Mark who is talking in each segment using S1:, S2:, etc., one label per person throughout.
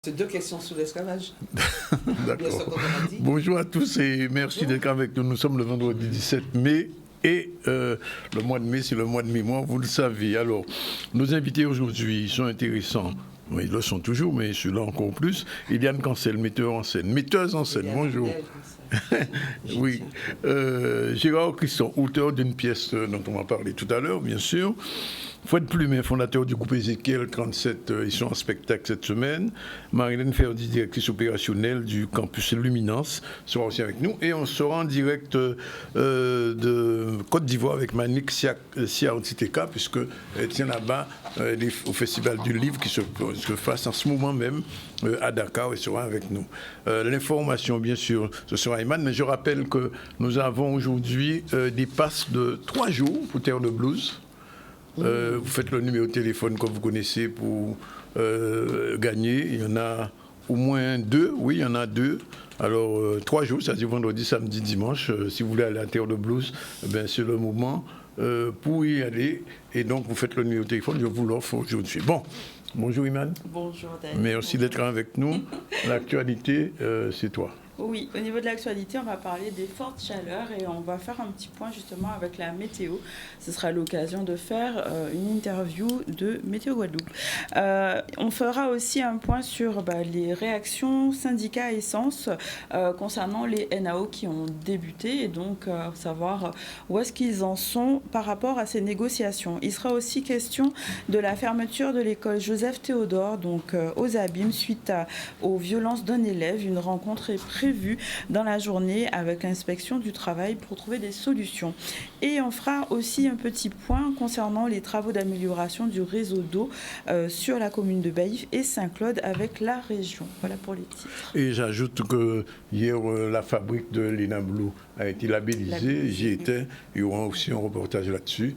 S1: C'est 2 questions sur l'esclavage.
S2: D'accord. Bonjour à tous et merci d'être avec nous. Nous sommes le vendredi 17 mai. Et le mois de mai, c'est le mois de mémoire, vous le savez. Alors, nos invités aujourd'hui sont intéressants. Oui, ils le sont toujours, mais celui-là encore plus. Eliane Cancel, metteuse en scène, bonjour. Oui. Gérard Christon, auteur d'une pièce dont on va parler tout à l'heure, bien sûr. Fouad Plumet, fondateur du groupe Ézéchiel 37, ils sont en spectacle cette semaine. Marilène Ferdi, directrice opérationnelle du campus Luminance, sera aussi avec nous. Et on sera en direct de Côte d'Ivoire avec Manik Siaotiteka, puisque elle tient là-bas au Festival du Livre qui se passe en ce moment même à Dakar et sera avec nous. L'information, bien sûr, ce sera Eman, mais je rappelle que nous avons aujourd'hui des passes de 3 jours pour Terre de Blues. Vous faites le numéro de téléphone que vous connaissez pour gagner. Il y en a au moins 2. Oui, il y en a 2. Alors, 3 jours, c'est-à-dire vendredi, samedi, dimanche. Si vous voulez aller à la Terre de Blues, c'est le moment pour y aller. Et donc, vous faites le numéro de téléphone. Je vous l'offre aujourd'hui. Bon, bonjour Iman.
S3: Bonjour Daniel.
S2: Merci d'être avec nous. L'actualité, c'est toi.
S3: Oui, au niveau de l'actualité, on va parler des fortes chaleurs et on va faire un petit point justement avec la météo. Ce sera l'occasion de faire une interview de Météo Guadeloupe. On fera aussi un point sur les réactions syndicats essence concernant les NAO qui ont débuté et donc savoir où est-ce qu'ils en sont par rapport à ces négociations. Il sera aussi question de la fermeture de l'école Joseph Théodore, donc aux Abîmes, suite aux violences d'un élève. Une rencontre est prévue dans la journée avec l'inspection du travail pour trouver des solutions. Et on fera aussi un petit point concernant les travaux d'amélioration du réseau d'eau sur la commune de Baïf et Saint-Claude avec la région. Voilà pour les titres.
S2: Et j'ajoute que hier, la fabrique de Lena Blue a été labellisée. J'y étais. Il y aura aussi un reportage là-dessus.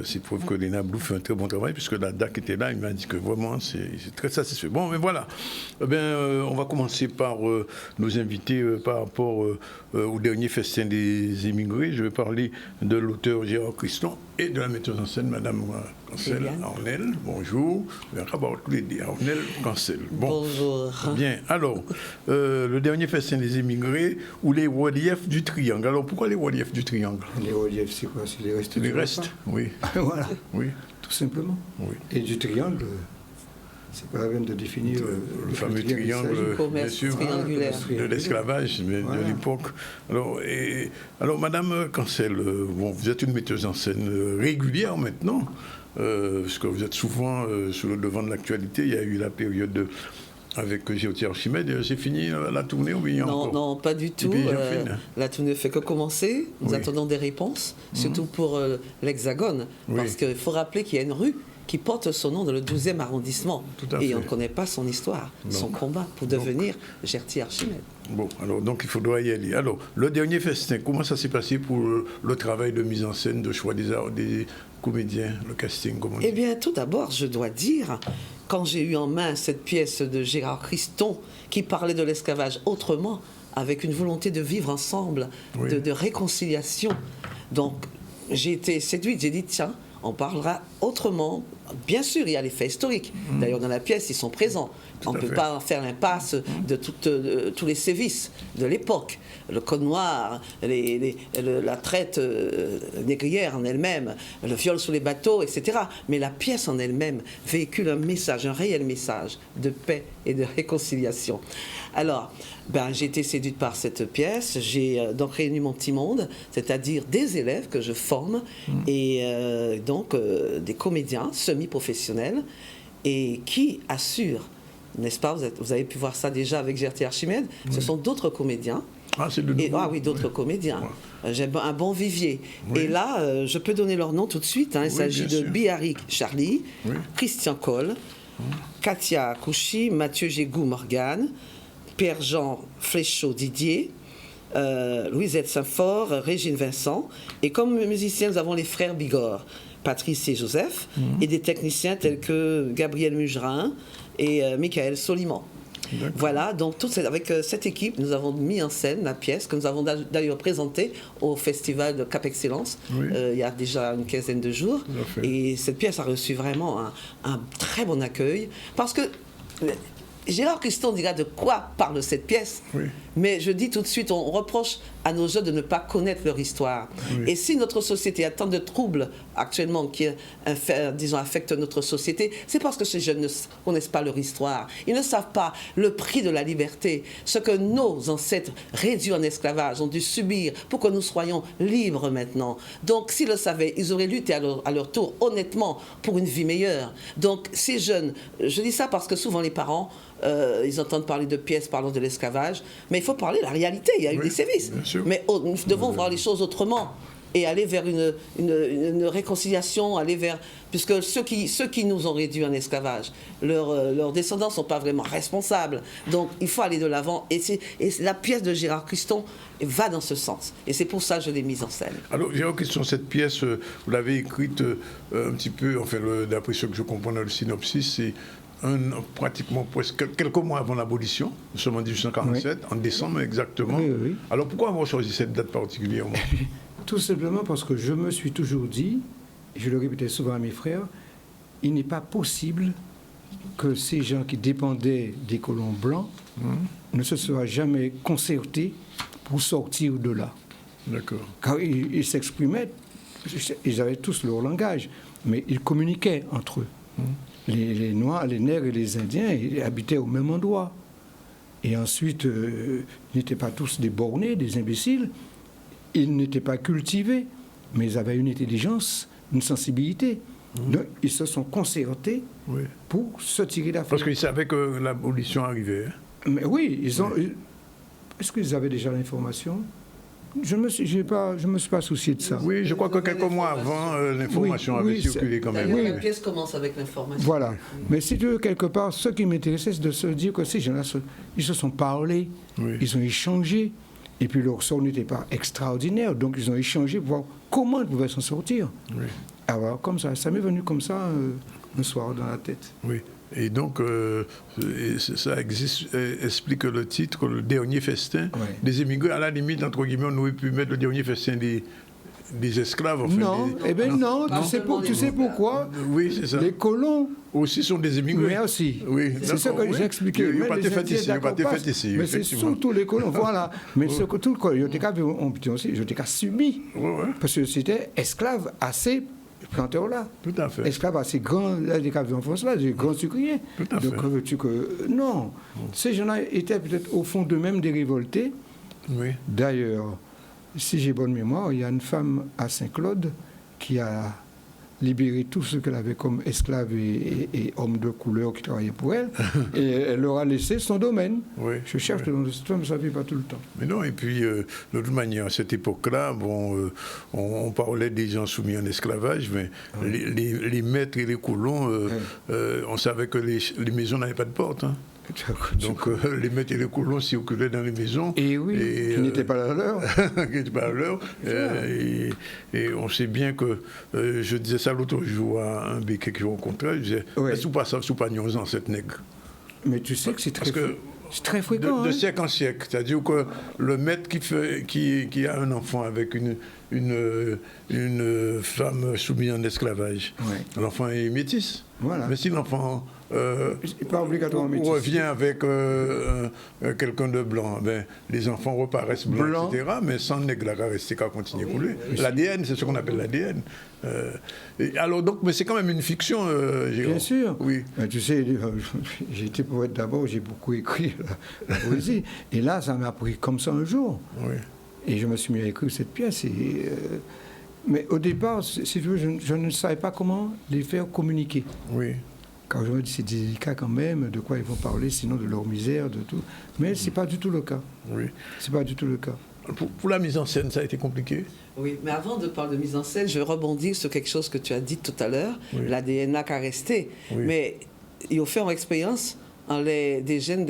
S2: C'est preuve que Lena Blue fait un très bon travail, puisque la DAC était là, il m'a dit que vraiment c'est très satisfait. Bon, mais voilà. On va commencer par nos invités par rapport au dernier festin des émigrés. Je vais parler de l'auteur Gérard Christon et de la metteuse en scène, Madame Cancel Arnel. Bonjour. On va voir tous les deux. Arnel Cancel. Bon.
S1: Bonjour.
S2: Bien. Alors, le dernier festin des émigrés ou les reliefs du triangle. Alors, pourquoi les reliefs du triangle?
S4: Les reliefs, c'est quoi? C'est les restes.
S2: Les restes, oui.
S4: Voilà.
S2: Oui.
S4: Tout simplement.
S2: Oui.
S4: Et du triangle, c'est pas la peine de définir
S2: le fameux triangle, bien sûr, de l'esclavage de l'époque. Alors, Madame Cancel, vous êtes une metteuse en scène régulière maintenant, parce que vous êtes souvent sur le devant de l'actualité. Il y a eu la période avec Géotier Archimède. C'est fini la tournée ou bien encore?
S1: Non, pas du tout. La tournée ne fait que commencer. Nous attendons des réponses, surtout pour l'Hexagone, parce qu'il faut rappeler qu'il y a une rue qui porte son nom dans le 12e arrondissement. Et on ne connaît pas son histoire, son combat pour devenir Géotier Archimède.
S2: Bon, alors donc il faudra y aller. Alors, le dernier festin, comment ça s'est passé pour le travail de mise en scène, de choix des comédiens, le casting, comment on dit?
S1: Eh bien, tout d'abord, je dois dire, quand j'ai eu en main cette pièce de Gérard Christon qui parlait de l'esclavage autrement, avec une volonté de vivre ensemble, de réconciliation, donc j'ai été séduite, j'ai dit tiens, on parlera autrement. Bien sûr, il y a les faits historiques. D'ailleurs, dans la pièce, ils sont présents. On ne peut pas faire l'impasse de tous les sévices de l'époque. Le code noir, la traite négrière en elle-même, le viol sur les bateaux, etc. Mais la pièce en elle-même véhicule un message, un réel message de paix et de réconciliation. Alors, j'ai été séduite par cette pièce. J'ai donc réuni mon petit monde, c'est-à-dire des élèves que je forme et donc des comédiens semi-professionnels et qui assurent, n'est-ce pas, vous avez pu voir ça déjà avec Géotier Archimède, ce sont d'autres comédiens.
S2: Ah, c'est de nouveau.
S1: Oui, d'autres comédiens. J'ai un bon vivier. Et là, je peux donner leur nom tout de suite. Il s'agit de Biharik Charlie, Christian Coll, Katia Kouchi, Mathieu Gégou Morgane, Pierre-Jean Fléchot Didier, Louisette Saint-Fort, Régine Vincent. Et comme musiciens, nous avons les frères Bigorre, Patrice et Joseph, et des techniciens tels que Gabriel Mugerin et Michael Soliman. Voilà, donc avec cette équipe, nous avons mis en scène la pièce que nous avons d'ailleurs présentée au Festival de Cap Excellence il y a déjà une quinzaine de jours. Et cette pièce a reçu vraiment un très bon accueil parce que Gérard Christon dira de quoi parle cette pièce, mais je dis tout de suite, on reproche à nos jeunes de ne pas connaître leur histoire. Et si notre société a tant de troubles actuellement qui, disons, affectent notre société, c'est parce que ces jeunes ne connaissent pas leur histoire. Ils ne savent pas le prix de la liberté, ce que nos ancêtres réduits en esclavage ont dû subir pour que nous soyons libres maintenant. Donc, s'ils le savaient, ils auraient lutté à leur tour, honnêtement, pour une vie meilleure. Donc, ces jeunes, je dis ça parce que souvent les parents, ils entendent parler de pièces parlant de l'esclavage, mais il faut parler de la réalité, il y a eu des sévices. Mais nous devons voir les choses autrement et aller vers une réconciliation, aller vers... Puisque ceux qui nous ont réduits en esclavage, leurs descendants ne sont pas vraiment responsables. Donc il faut aller de l'avant. Et la pièce de Gérard Christon va dans ce sens. Et c'est pour ça que je l'ai mise en scène.
S2: Alors, Gérard Christon, cette pièce, vous l'avez écrite un petit peu, enfin, d'après ce que je comprends dans le synopsis, c'est pratiquement presque quelques mois avant l'abolition. Nous sommes en 1847, en décembre exactement.
S4: Oui.
S2: Alors pourquoi avoir choisi cette date particulièrement?
S4: Tout simplement parce que je me suis toujours dit, et je le répétais souvent à mes frères, il n'est pas possible que ces gens qui dépendaient des colons blancs ne se soient jamais concertés pour sortir de là.
S2: D'accord.
S4: Car ils s'exprimaient, ils avaient tous leur langage, mais ils communiquaient entre eux. Les Noirs, les Nègres et les Indiens ils habitaient au même endroit. Et ensuite, ils n'étaient pas tous des bornés, des imbéciles. Ils n'étaient pas cultivés, mais ils avaient une intelligence, une sensibilité. Donc, ils se sont concertés pour se tirer d'affaire.
S2: Parce qu'ils savaient que l'abolition arrivait.
S4: Mais oui, ils ont... Est-ce qu'ils avaient déjà l'information ? Je me suis pas soucié de ça.
S2: Oui, je crois que quelques mois avant, l'information avait circulé quand même.
S1: La pièce commence avec l'information.
S4: Voilà. Mais si tu veux, quelque part, ce qui m'intéressait, c'est de se dire que ces gens-là, ils se sont parlé, ils ont échangé, et puis leur sort n'était pas extraordinaire, donc ils ont échangé pour voir comment ils pouvaient s'en sortir. Alors, comme ça m'est venu comme ça un soir dans la tête.
S2: Oui. Et donc, ça explique le titre, le dernier festin des émigrés. À la limite, entre guillemets, on aurait pu mettre le dernier festin des esclaves. Enfin,
S4: non, tu sais pourquoi?
S2: Oui, c'est ça.
S4: Les colons
S2: aussi sont des émigrés.
S4: Merci.
S2: Oui,
S4: c'est ce que j'ai expliqué.
S2: Il n'y a pas de fait ici.
S4: Mais c'est surtout les colons, voilà. Mais ce que tout le colon, je t'ai subi. Parce que c'était esclave assez... planteurs-là.
S2: Tout à fait.
S4: Esclaves assez grands, des caves en France-là, des grands sucriers.
S2: Tout à fait.
S4: Donc, veux-tu que... Non. Ces gens-là étaient peut-être au fond d'eux-mêmes des révoltés.
S2: Oui.
S4: D'ailleurs, si j'ai bonne mémoire, il y a une femme à Saint-Claude qui a libéré tous ceux qu'elle avait comme esclaves et hommes de couleur qui travaillaient pour elle, et elle leur a laissé son domaine.
S2: Oui.
S4: Je cherche le nom de cette femme, ça ne vit pas tout le temps.
S2: Mais non, et puis, de toute manière, à cette époque-là, on parlait des gens soumis en esclavage, mais les maîtres et les colons, on savait que les maisons n'avaient pas de porte. Hein. Donc les maîtres et les colons circulaient dans les maisons.
S4: Et oui, qui n'étaient pas la leur.
S2: Qui n'étaient pas la leur. Et on sait bien que, je disais ça l'autre jour à un béquet que je rencontrais, je disais, est-ce pas ça, sous pas ans, cette nègre? Mais tu sais que c'est très fréquent. De siècle en siècle. C'est-à-dire que le maître qui a un enfant avec une femme soumise en esclavage, l'enfant est métis. Voilà. Mais si l'enfant
S4: pas obligatoirement métis,
S2: revient avec quelqu'un de blanc, ben, les enfants reparaissent blancs, etc. Mais sans nègre, la rester qu'à continuer à couler. L'ADN, c'est ce qu'on appelle l'ADN. Alors donc, mais c'est quand même une fiction, Gérard.
S4: Bien sûr.
S2: Oui.
S4: Mais tu sais, j'ai été poète d'abord, j'ai beaucoup écrit la poésie. Et là, ça m'a pris comme ça un jour. Oui. Et je me suis mis à écrire cette pièce. Mais au départ, si tu veux, je ne savais pas comment les faire communiquer.
S2: Oui.
S4: Quand je me dis c'est délicat quand même, de quoi ils vont parler, sinon de leur misère, de tout. Mais c'est pas du tout le cas. Oui. C'est pas du tout le cas.
S2: Pour la mise en scène, ça a été compliqué?
S1: Oui, mais avant de parler de mise en scène, je vais rebondir sur quelque chose que tu as dit tout à l'heure, l'ADN n'a qu'à rester. Oui. Mais ils ont fait en expérience des jeunes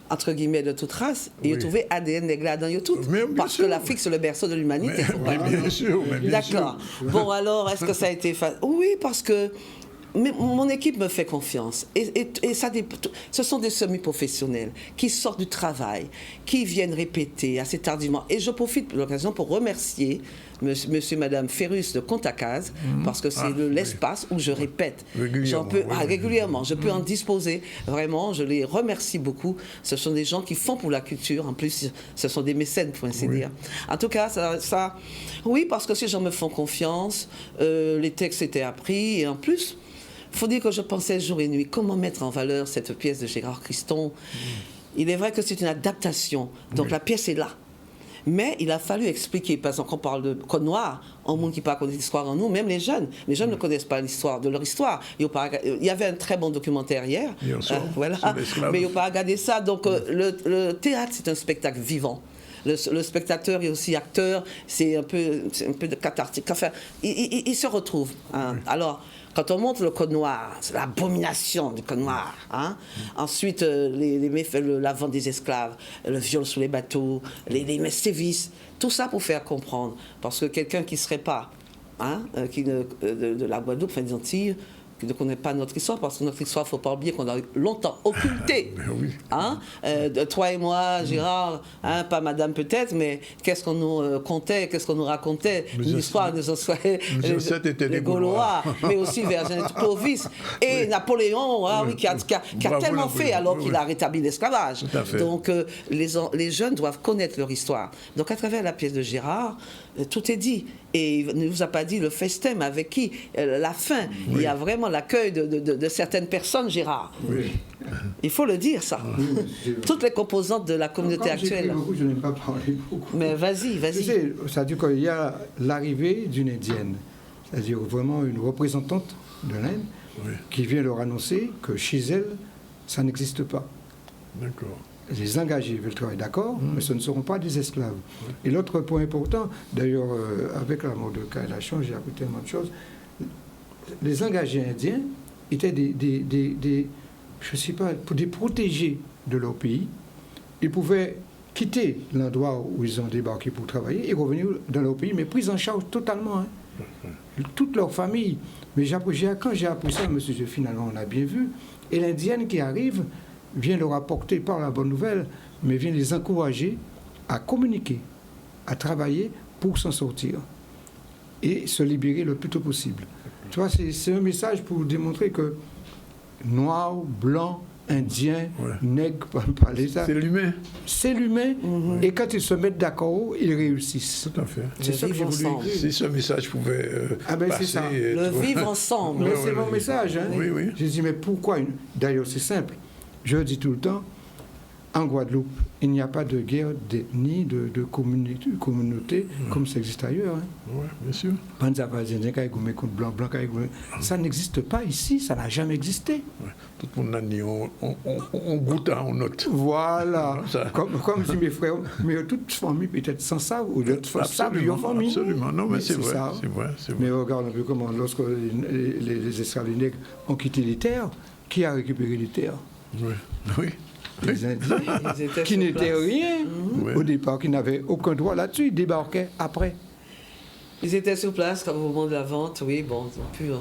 S1: entre guillemets de toute race, et ils ont trouvé ADN nègre dans tout. Parce que l'Afrique, c'est le berceau de l'humanité.
S2: Mais bien sûr.
S1: D'accord. Bon, alors, est-ce que ça a été facile? Oui, parce que mon équipe me fait confiance. Et ce sont des semi-professionnels qui sortent du travail, qui viennent répéter assez tardivement. Et je profite de l'occasion pour remercier monsieur et madame Ferrus de Contacaz, parce que c'est l'espace où je répète. Régulièrement. Je peux en disposer. Vraiment, je les remercie beaucoup. Ce sont des gens qui font pour la culture. En plus, ce sont des mécènes, pour ainsi dire. En tout cas, oui, parce que ces gens me font confiance. Les textes étaient appris. Et en plus, il faut dire que je pensais jour et nuit comment mettre en valeur cette pièce de Gérard Christon. Il est vrai que c'est une adaptation. Donc la pièce est là. Mais il a fallu expliquer, parce qu'on parle de Code Noir, un monde qui parle d'histoire en nous, même les jeunes ne connaissent pas l'histoire de leur histoire. Il y avait un très bon documentaire hier, mais ils n'ont pas regardé ça. Donc le théâtre, c'est un spectacle vivant. Le spectateur est aussi acteur, c'est un peu de cathartique. Enfin, il se retrouve. Hein. Alors, quand on montre le Code Noir, c'est l'abomination du Code Noir. Hein. Ensuite, les méfaits, la vente des esclaves, le viol sous les bateaux, les sévices, tout ça pour faire comprendre. Parce que quelqu'un qui ne serait pas de la Guadeloupe, enfin des Antilles, qui ne connaît pas notre histoire, parce que notre histoire, il ne faut pas oublier qu'on a longtemps occulté. Hein? Toi et moi, Gérard, pas madame peut-être, mais qu'est-ce qu'on nous contait, qu'est-ce qu'on nous racontait, l'histoire des Gaulois, mais aussi Vergine et Clovis, et Napoléon, qui a tellement fait alors qu'il a rétabli l'esclavage. Donc les jeunes doivent connaître leur histoire. Donc à travers la pièce de Gérard, tout est dit. Et il ne vous a pas dit le festin, mais avec qui, la fin. Il y a vraiment l'accueil de certaines personnes, Gérard. Il faut le dire, ça. Toutes les composantes de la communauté actuelle.
S4: Beaucoup, je n'aime pas parler beaucoup.
S1: Mais vas-y.
S4: Tu sais, c'est-à-dire qu'il y a l'arrivée d'une Indienne, c'est-à-dire vraiment une représentante de l'Inde, qui vient leur annoncer que chez elle, ça n'existe pas.
S2: D'accord.
S4: Les engagés veulent travailler, d'accord, mais ce ne seront pas des esclaves. Et l'autre point important, d'ailleurs, avec la mort de Kailash, j'ai appris tellement de choses, les engagés indiens étaient je ne sais pas, des protégés de leur pays. Ils pouvaient quitter l'endroit où ils ont débarqué pour travailler et revenir dans leur pays, mais pris en charge totalement. Hein. Toute leur famille. Mais quand j'ai appris ça, monsieur, finalement, on a bien vu. Et l'Indienne qui arrive vient leur apporter, par la bonne nouvelle, mais vient les encourager à communiquer, à travailler pour s'en sortir et se libérer le plus tôt possible. Tu vois, c'est un message pour démontrer que noir, blanc, indien, nègre, par l'État.
S2: C'est l'humain.
S4: C'est l'humain. Et quand ils se mettent d'accord, ils réussissent.
S2: Tout à fait.
S4: C'est ça que j'ai voulu écrire.
S2: Si ce message pouvait passer...
S4: c'est ça.
S1: Le vivre ensemble.
S4: Mais c'est mon message. Hein.
S2: Oui.
S4: Je dis, mais pourquoi D'ailleurs, c'est simple. Je dis tout le temps, en Guadeloupe, il n'y a pas de guerre d'ethnie, de communauté comme ça existe ailleurs. Hein.
S2: Oui, bien sûr.
S4: Ça n'existe pas ici, ça n'a jamais existé.
S2: Ouais. Tout le monde a dit, on goûte à on note.
S4: Voilà. Comme disent mes frères, mais toute famille peut-être sans ça, ou d'autres savent en famille.
S2: Absolument, non, mais c'est vrai,
S4: Mais regarde un peu comment, lorsque les esclaves nègres ont quitté les terres, qui a récupéré les terres?
S2: Oui.
S4: Les Indiens, qui n'étaient rien au départ, qui n'avaient aucun droit là-dessus, ils débarquaient après.
S1: Ils étaient sur place au moment de la vente, oui, bon, pur.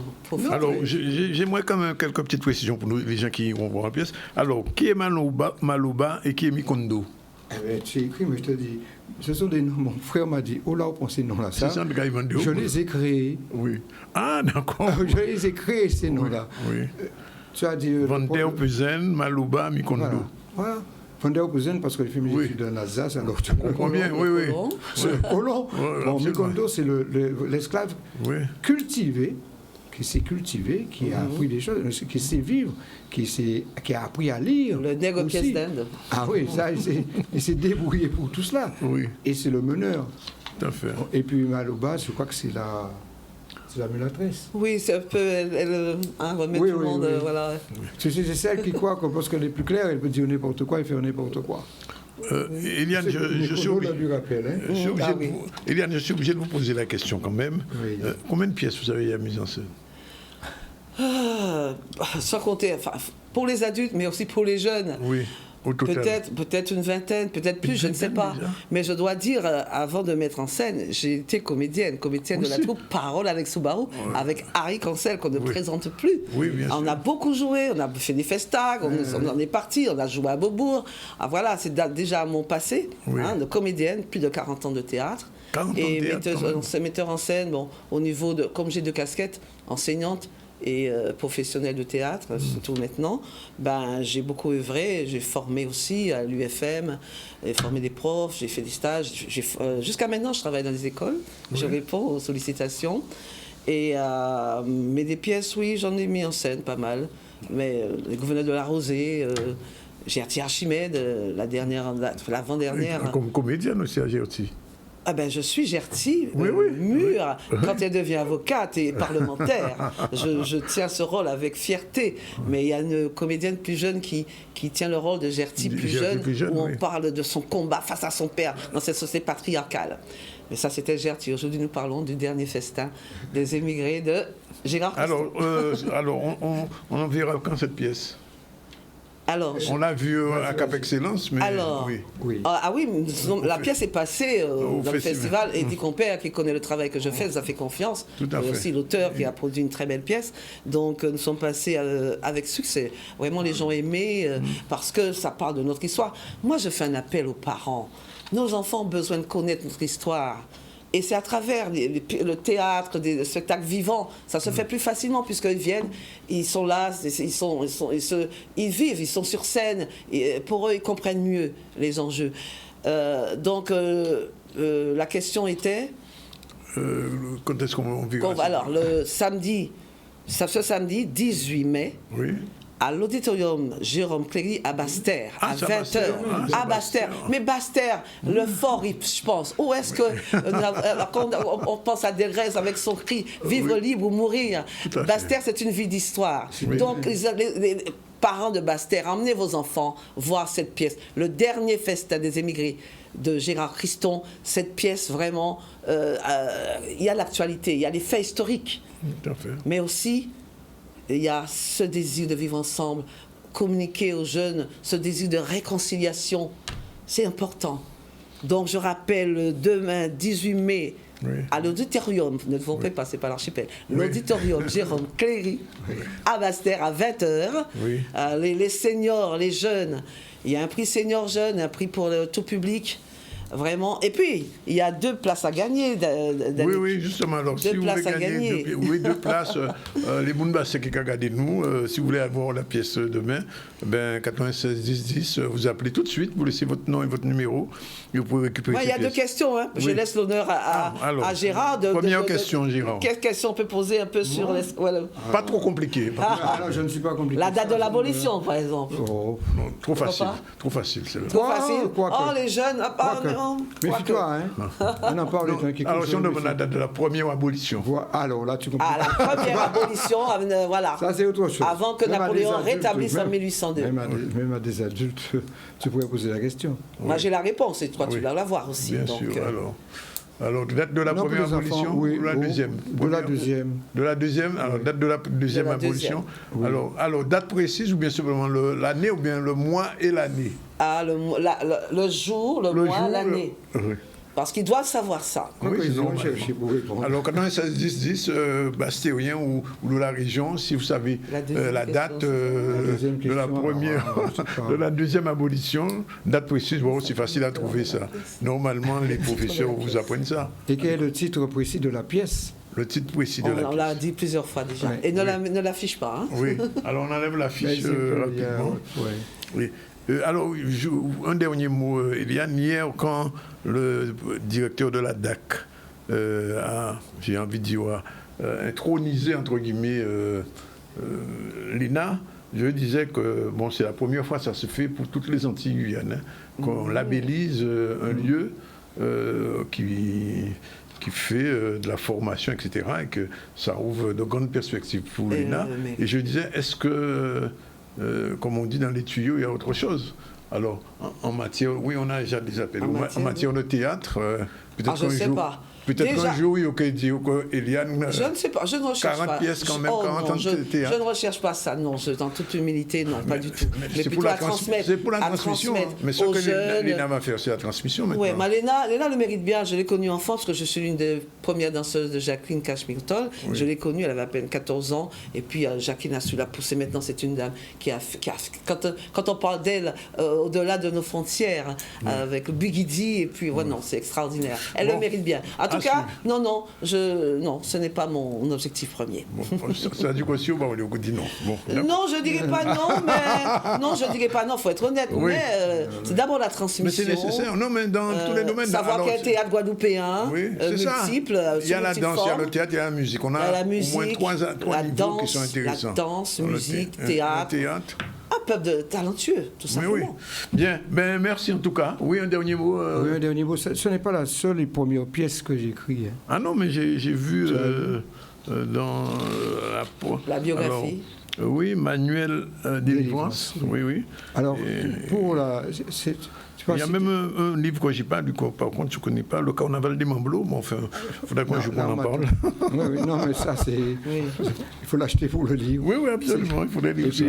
S2: Alors, j'aimerais quand même quelques petites précisions pour nous, les gens qui vont voir la pièce. Alors, qui est Malouba et qui est Mikondo?
S4: Tu as écrit, mais je te dis, ce sont des noms. Mon frère m'a dit, oh là, on pense ces noms-là. Je les ai créés.
S2: Oui. Ah, d'accord.
S4: Je les ai créés, ces noms-là.
S2: Oui.
S4: Tu as dit.
S2: Vander Puzen, Malouba, Mikondo.
S4: Voilà. Vander Puzen, parce que j'ai fait mes études en Alsace, alors tu
S2: comprends bien, oui.
S4: C'est colon. Bon, Mikondo, c'est l'esclave cultivé, qui s'est cultivé, qui a appris des choses, qui sait vivre, qui a appris à lire.
S1: Le nègre pièce d'Inde.
S4: Ah oui, ça, il s'est débrouillé pour tout cela.
S2: Oui.
S4: Et c'est le meneur.
S2: Tout à fait.
S4: Et puis Malouba, je crois que c'est la mulâtresse.
S1: Oui, c'est un peu, elle remet tout le monde, voilà.
S4: C'est celle qui croit que parce qu'elle est plus claire, elle peut dire n'importe quoi et faire n'importe quoi.
S2: Eliane, je suis obligé de vous poser la question quand même. Oui. Combien de pièces vous avez mises en scène?
S1: Sans compter, enfin, pour les adultes, mais aussi pour les jeunes.
S2: Oui. au total?
S1: Peut-être une vingtaine, peut-être plus, je ne sais pas. Déjà. Mais je dois dire, avant de mettre en scène, j'ai été comédienne de la troupe Parole avec Subaru, avec Harry Cancel, qu'on ne présente plus.
S2: Oui, bien sûr.
S1: On a beaucoup joué, on a fait des festags, on en est parti, on a joué à Beaubourg. Ah, voilà, c'est déjà mon passé de comédienne, plus de 40 ans de théâtre. Et metteur en scène, bon, au niveau de, comme j'ai 2 casquettes, enseignante et professionnelle de théâtre, surtout maintenant, ben, j'ai beaucoup œuvré, j'ai formé aussi à l'UFM, j'ai formé des profs, j'ai fait des stages. Jusqu'à maintenant, je travaille dans des écoles, je réponds aux sollicitations. Mais des pièces, oui, j'en ai mis en scène pas mal. Mais les gouverneurs de la Rosée, Gertie Archimède, l'avant-dernière.
S2: Comme comédienne aussi à Gertie.
S1: Ah ben, je suis Gertie, mûre, quand elle devient avocate et parlementaire. Je tiens ce rôle avec fierté. Mais il y a une comédienne plus jeune qui tient le rôle de Gertie plus jeune, où on parle de son combat face à son père dans cette société patriarcale. Mais ça, c'était Gertie. Aujourd'hui, nous parlons du dernier festin des émigrés de Gérard Christon.
S2: Alors on en verra quand cette pièce? On l'a vu à Cap Excellence, mais
S1: oui. La pièce est passée dans le festival. Eddie Compère, qui connaît le travail que je fais, nous a fait confiance. Et aussi l'auteur qui a produit une très belle pièce. Donc nous sommes passés avec succès. Vraiment, les gens aimaient parce que ça parle de notre histoire. Moi, je fais un appel aux parents. Nos enfants ont besoin de connaître notre histoire. Et c'est à travers le théâtre, des spectacles vivants, ça se fait plus facilement puisqu'ils viennent, ils sont là, ils vivent, ils sont sur scène. Et pour eux, ils comprennent mieux les enjeux. Donc, la question était...
S2: quand est-ce qu'on verra ça?
S1: Alors, ce samedi 18 mai...
S2: Oui.
S1: À l'auditorium Jérôme Cléry à Basse-Terre, à 20h. À Basse-Terre. Mais Basse-Terre, le fort, je pense. Où est-ce que, quand on pense à Delgrès avec son cri « Vivre libre ou mourir », Basse-Terre, c'est une vie d'histoire. Donc, les parents de Basse-Terre, emmenez vos enfants voir cette pièce. Le dernier festin des émigrés de Gérard Christon, cette pièce, vraiment, il y a l'actualité, il y a les faits historiques.
S2: Tout à fait.
S1: Mais aussi... il y a ce désir de vivre ensemble, communiquer aux jeunes, ce désir de réconciliation. C'est important. Donc je rappelle demain, 18 mai, à l'auditorium, ne devons pas passer par l'archipel, l'auditorium Jérôme Cléry, à Basse-Terre, à 20h. Les seniors, les jeunes, il y a un prix senior jeune, un prix pour le tout public. Vraiment. Et puis, il y a 2 places à gagner.
S2: Oui, justement. Alors, si vous voulez gagner 2 places, les Mounbassés qui regardent nous, si vous voulez avoir la pièce demain, 96 10 10, vous appelez tout de suite, vous laissez votre nom et votre numéro, et vous pouvez récupérer
S1: il y a 2 questions. Hein. Je laisse l'honneur à Gérard.
S2: Première question, Gérard.
S1: Quelle question on peut poser un peu sur...
S2: Pas trop compliqué.
S4: Je ne suis pas compliqué.
S1: La date de l'abolition, par exemple.
S2: Non, trop facile. Trop facile, c'est là.
S1: Trop facile. Les jeunes...
S4: Méfie-toi,
S2: alors, si on demande la date de la première abolition.
S4: Alors, là, tu comprends.
S1: La première abolition, voilà.
S4: Ça, c'est autre chose.
S1: Avant que Napoléon rétablisse en 1802.
S4: Même à des adultes, tu pourrais poser la question.
S1: Moi, j'ai la réponse, et toi, tu vas la voir aussi.
S2: Bien sûr, alors, date de la première abolition ou la deuxième?
S4: De la deuxième.
S2: De la deuxième, alors date de la deuxième abolition. Alors, date précise ou bien simplement l'année ou bien le mois et l'année?
S1: Le jour, le mois, l'année. Parce qu'ils doivent savoir ça.
S2: Alors, 96 10 10, Bastérien ou de la région, si vous savez la date de la première, de la deuxième abolition, date précise, c'est facile à trouver ça. Normalement, les professeurs vous apprennent ça.
S4: Et quel est le titre précis de la pièce?
S2: Le titre précis de la pièce.
S1: On l'a dit plusieurs fois déjà. Et ne l'affiche pas. Hein.
S2: Oui, alors on enlève l'affiche rapidement. Oui. Alors, un dernier mot, Eliane. Hier, quand le directeur de la DAC a, j'ai envie de dire, intronisé, entre guillemets, l'INA, je disais que c'est la première fois que ça se fait pour toutes les Antilles guyanes, qu'on labellise un lieu qui fait de la formation, etc., et que ça ouvre de grandes perspectives pour l'INA. Et je disais, est-ce que... comme on dit dans les tuyaux, il y a autre chose. Alors, en matière, oui, on a déjà des appels. En matière de théâtre, peut-être
S1: je ne sais pas.
S2: Peut-être qu'un jour, il y a dit qu'Eliane...
S1: Je ne sais pas, je ne recherche
S2: 40
S1: pas.
S2: pièces quand même, 40 ans de théâtre.
S1: Je ne recherche pas ça, non, dans toute humilité, non, pas du tout.
S2: Mais plutôt à transmettre. C'est pour la transmission. Mais ce que Léna va faire, c'est la transmission maintenant.
S1: Oui, mais Léna le mérite bien. Je l'ai connue enfant, parce que je suis l'une des premières danseuses de Jacqueline Cashmilton. Oui. Je l'ai connue, elle avait à peine 14 ans. Et puis Jacqueline a su la pousser. Maintenant, c'est une dame qui a quand on parle d'elle, au-delà de nos frontières, avec Bigidi, et puis, non, c'est extraordinaire. Elle le mérite bien. En tout cas, non, ce n'est pas mon objectif premier.
S2: Ça a dit quoi si on va dire non.
S1: Non, je ne dirais pas non, mais... Non, je ne dirais pas non, il faut être honnête. Oui. Mais c'est d'abord la transmission.
S2: Mais c'est nécessaire. Non, mais dans tous les domaines.
S1: Savoir qu'il y a un théâtre guadeloupéen, multiple.
S2: Il y a la danse, il y a le théâtre, il y a la musique. On a au moins trois niveaux qui sont intéressants.
S1: La danse, musique, théâtre. Un peuple talentueux, tout simplement.
S2: Oui. Bien, merci en tout cas. Oui, un dernier mot.
S4: Oui, un dernier mot. Ce n'est pas la seule et première pièce que j'écris.
S2: Ah non, mais j'ai vu dans
S1: la biographie.
S2: Oui, Manuel Délivrance. Oui.
S4: Alors, pour la...
S2: Il y a même un livre que je n'ai pas, par contre, je ne connais pas, Le Carnaval des Mamblots, mais enfin, il faudra qu'on en parle.
S4: Oui, non, mais ça, c'est... Il faut l'acheter pour le lire.
S2: Oui, absolument, il faut le lire.
S4: Et puis,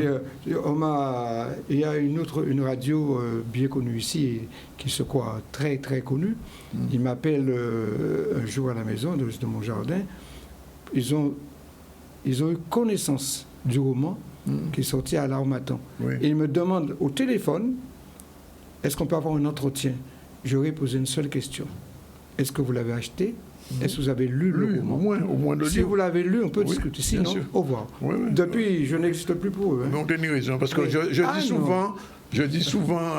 S4: il y a une radio bien connue ici, qui se croit très, très connue. Il m'appelle un jour à la maison de mon jardin. Ils ont eu connaissance du roman qui est sorti à l'Harmattan. Oui. Et ils me demandent au téléphone, est-ce qu'on peut avoir un entretien? J'aurais posé une seule question. Est-ce que vous l'avez acheté? Est-ce que vous avez lu le roman?
S2: Au moins le
S4: Si vous l'avez lu, on peut discuter. Sinon, au revoir. Depuis, je n'existe plus pour eux.
S2: Non, tu as raison, parce que je dis souvent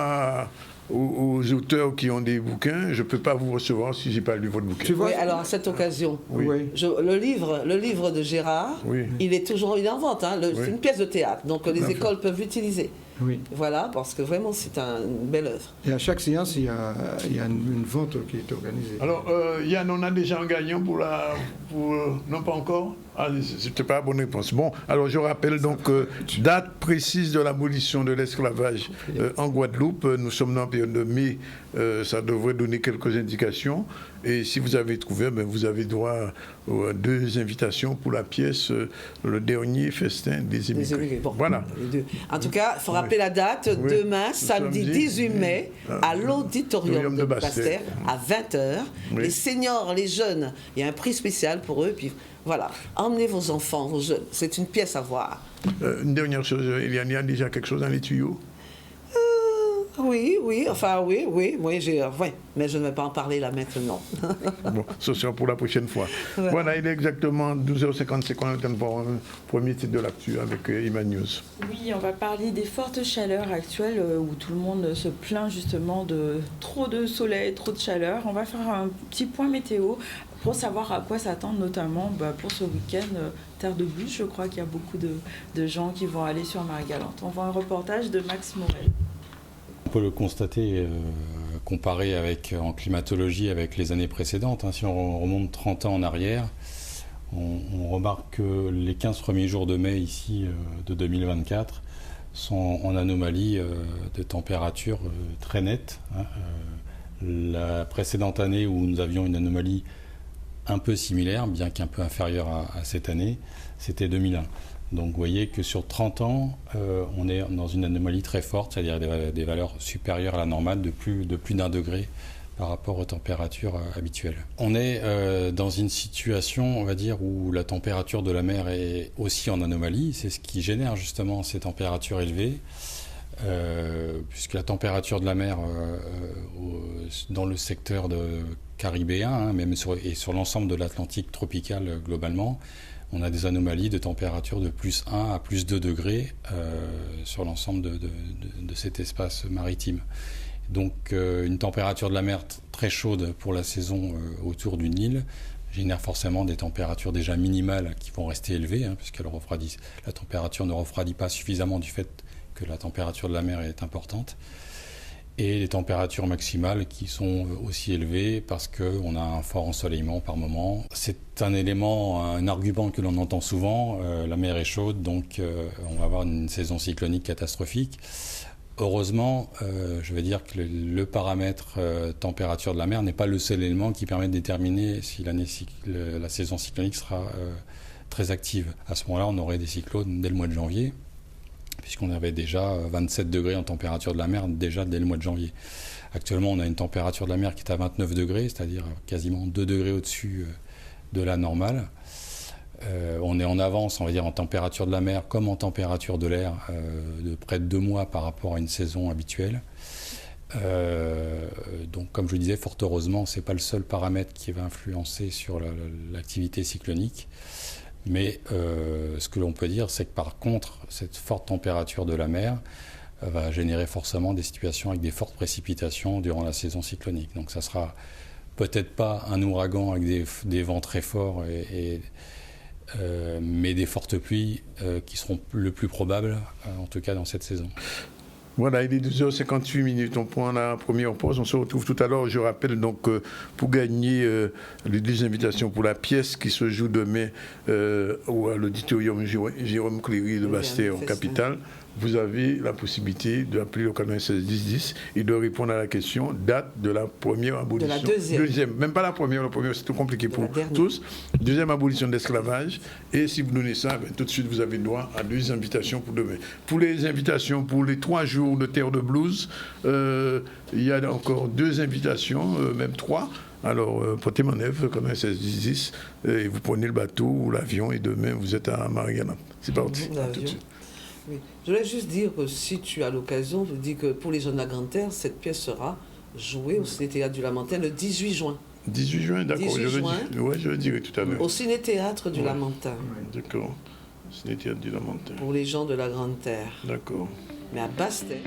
S2: aux auteurs qui ont des bouquins, je ne peux pas vous recevoir si je n'ai pas lu votre bouquin.
S1: Oui, alors à cette occasion, le livre de Gérard, il est en vente. C'est une pièce de théâtre, donc les écoles peuvent l'utiliser.
S4: Oui.
S1: Voilà, parce que vraiment, c'est une belle œuvre.
S4: Et à chaque séance, il y a une vente qui est organisée.
S2: Alors, Yann, on a déjà un gagnant non, pas encore? Ah, c'était pas la bonne réponse. Bon, alors je rappelle donc date précise de l'abolition de l'esclavage en Guadeloupe. Nous sommes dans la période de mai, ça devrait donner quelques indications. Et si vous avez trouvé, vous avez droit à 2 invitations pour la pièce Le dernier festin des émigrés.
S1: Bon,
S2: voilà.
S1: En tout cas, il faut rappeler la date, demain, samedi 18 mai, à l'auditorium de Bastère, à 20h. Oui. Les seniors, les jeunes, il y a un prix spécial pour eux. Puis voilà, emmenez vos enfants, vos jeunes. C'est une pièce à voir.
S2: Une dernière chose, il y a déjà quelque chose dans les tuyaux?
S1: Oui, mais je ne vais pas en parler là maintenant.
S2: Bon, ce sera pour la prochaine fois. Voilà, il est exactement 12h55, on attend pour un premier titre de l'actu avec Iman News.
S3: Oui, on va parler des fortes chaleurs actuelles où tout le monde se plaint justement de trop de soleil, trop de chaleur. On va faire un petit point météo pour savoir à quoi s'attendre, notamment pour ce week-end. Terre de Bûche, je crois qu'il y a beaucoup de gens qui vont aller sur Marie-Galante. On voit un reportage de Max Morel.
S5: On peut le constater, comparé en climatologie avec les années précédentes. Si on remonte 30 ans en arrière, on remarque que les 15 premiers jours de mai ici de 2024 sont en anomalie de température très nette. La précédente année où nous avions une anomalie un peu similaire, bien qu'un peu inférieure à cette année, c'était 2001. Donc vous voyez que sur 30 ans, on est dans une anomalie très forte, c'est-à-dire des valeurs supérieures à la normale de plus d'1 degré par rapport aux températures habituelles. On est dans une situation, on va dire, où la température de la mer est aussi en anomalie. C'est ce qui génère justement ces températures élevées, puisque la température de la mer dans le secteur caribéen, même sur l'ensemble de l'Atlantique tropical globalement, on a des anomalies de température de +1 à +2 degrés sur l'ensemble de cet espace maritime. Donc une température de la mer très chaude pour la saison autour d'une île génère forcément des températures déjà minimales qui vont rester élevées, puisque la température ne refroidit pas suffisamment du fait que la température de la mer est importante. Et les températures maximales qui sont aussi élevées parce qu'on a un fort ensoleillement par moment. C'est un argument que l'on entend souvent, la mer est chaude, donc on va avoir une saison cyclonique catastrophique. heureusement, je veux dire que le paramètre température de la mer n'est pas le seul élément qui permet de déterminer si la saison cyclonique sera très active. À ce moment-là, on aurait des cyclones dès le mois de janvier, puisqu'on avait déjà 27 degrés en température de la mer déjà dès le mois de janvier. Actuellement, on a une température de la mer qui est à 29 degrés, c'est-à-dire quasiment 2 degrés au-dessus de la normale. On est en avance, on va dire, en température de la mer comme en température de l'air de près de 2 mois par rapport à une saison habituelle. Donc, comme je le disais, fort heureusement, ce n'est pas le seul paramètre qui va influencer sur l'activité cyclonique. Mais ce que l'on peut dire, c'est que par contre, cette forte température de la mer va générer forcément des situations avec des fortes précipitations durant la saison cyclonique. Donc ça sera peut-être pas un ouragan avec des vents très forts, mais des fortes pluies qui seront le plus probables, en tout cas dans cette saison.
S2: Voilà, il est 12h58, on prend la première pause, on se retrouve tout à l'heure. Je rappelle donc pour gagner les invitations pour la pièce qui se joue demain à l'auditorium Jérôme Cléry de Bastère en capitale, vous avez la possibilité d'appeler le 96 10 10 et de répondre à la question date de la première abolition.
S1: De la deuxième.
S2: Même pas la première c'est tout compliqué pour tous. Deuxième abolition de l'esclavage. Et si vous donnez ça, tout de suite vous avez droit à 2 invitations pour demain. Pour les invitations pour les 3 jours de Terre de Blues, il y a encore 2 invitations, même 3. Alors, Porté-Manèvre, 96 10 10, et vous prenez le bateau ou l'avion et demain vous êtes à Mariana. C'est parti. Tout de suite.
S1: Oui. Je voulais juste dire que si tu as l'occasion, je dis que pour les jeunes de la Grande-Terre, cette pièce sera jouée au Ciné-Théâtre du Lamentin le 18 juin.
S2: 18 juin, d'accord. Je le dirai tout à l'heure.
S1: Au Ciné-Théâtre du Lamentin.
S2: D'accord. Ciné-Théâtre du Lamentin.
S1: Pour les gens de la Grande-Terre.
S2: D'accord.
S1: Mais à Bastère.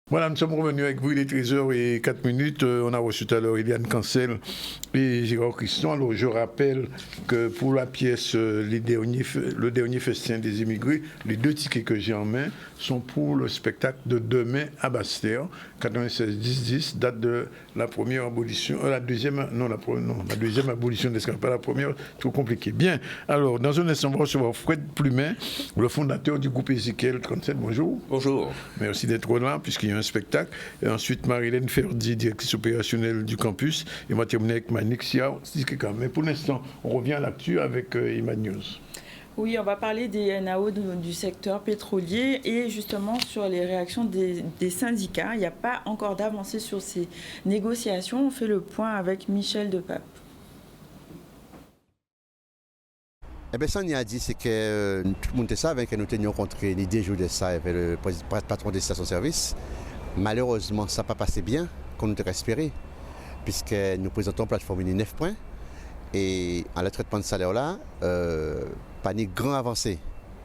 S2: Voilà, nous sommes revenus avec vous, il est 13h04. On a reçu tout à l'heure Eliane Cancel et Gérard Christon. Alors, je rappelle que pour la pièce le dernier festin des immigrés, les 2 tickets que j'ai en main sont pour le spectacle de demain à Bastère, 96 10 10, date de la première abolition, la deuxième abolition de l'esclavage, pas la première, trop compliqué. Bien, alors, dans un instant, on va recevoir Fred Plumet, le fondateur du groupe Ézéchiel 37. Bonjour.
S6: Bonjour.
S2: Merci d'être là, puisqu'il y a un spectacle. Et ensuite, Marilène Ferdi, directrice opérationnelle du campus. Et moi, terminé avec Manixia. Mais pour l'instant, on revient à l'actu avec Imad News.
S3: Oui, on va parler des NAO du secteur pétrolier et justement sur les réactions des syndicats. Il n'y a pas encore d'avancée sur ces négociations. On fait le point avec Michel Depape.
S6: Eh bien, ça, on y a dit, c'est que tout le monde savait que nous tenions rencontré l'idée de ça avec le patron des stations-service. Malheureusement, ça n'a pas passé bien, qu'on nous espéré, puisque nous présentons une plateforme de 9 points. Et à le traitement de salaire-là, pas de grand avancée.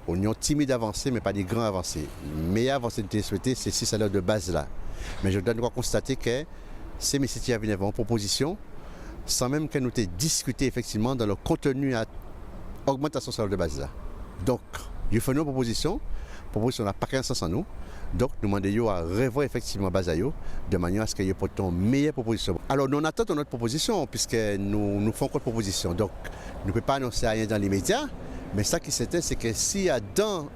S6: On est timide avancé, mais pas de grand avancé. La meilleure avancée que nous souhaité, c'est ces salaires de base-là. Mais je dois constater que ces messieurs qui avaient en proposition, sans même que nous ayons discuté effectivement dans le contenu à augmentation salaire de base-là. Donc, il faut une proposition n'a pas qu'un sens en nous. Donc, nous demandons à revoir effectivement Basayo de manière à ce qu'il y ait une meilleure proposition. Alors, nous attendons notre proposition puisque nous faisons notre proposition. Donc, nous ne pouvons pas annoncer rien dans l'immédiat. Mais ça qui c'était, c'est que s'il y a dans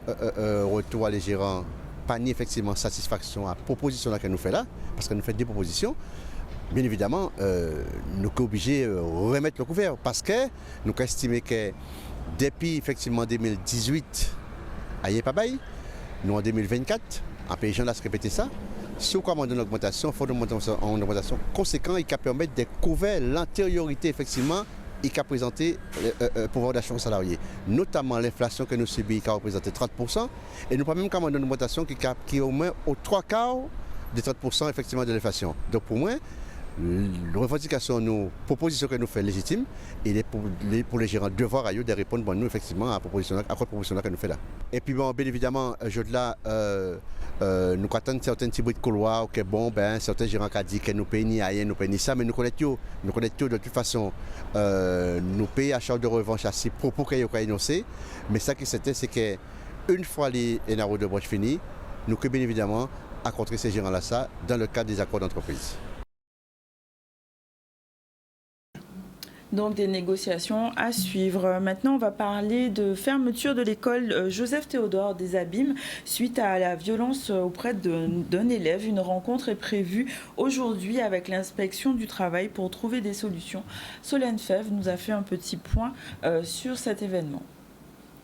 S6: retour à les gérants, pas ni effectivement satisfaction à la proposition que nous faisons là, parce que nous faisons des propositions, bien évidemment, nous sommes obligés de remettre le couvert parce que nous estimons que depuis effectivement 2018, à Yépabaï, nous en 2024, en pays gens là se répéter ça. Si on commande une augmentation, il faut une augmentation conséquente et qui permet de couvrir l'antériorité effectivement et qui a présenté le pouvoir d'achat salarié, notamment l'inflation que nous subissons qui a représenté 30%, et nous pas même commander une augmentation qui est au moins aux 3/4 de 30% effectivement de l'inflation. Donc pour moi, la revendication, nos propositions que nous faisons légitimes, il est pour les gérants devoir de répondre nous effectivement à la proposition que nous faisons là. Et puis bon, bien évidemment, nous attendons certains petits bruits de couloir, que bon, certains gérants qui ont dit que nous payons ni rien, nous payons ni ça, mais nous connaissons tout de toute façon, nous payons à charge de revanche à ces propos qu'ils ont énoncés. Mais ça qui c'était, c'est qu'une fois les NAO de branche finis, nous bien évidemment rencontrer ces gérants-là ça dans le cadre des accords d'entreprise.
S3: Donc des négociations à suivre. Maintenant, on va parler de fermeture de l'école Joseph Théodore des Abîmes suite à la violence auprès d'un élève. Une rencontre est prévue aujourd'hui avec l'inspection du travail pour trouver des solutions. Solène Fèvre nous a fait un petit point sur cet événement.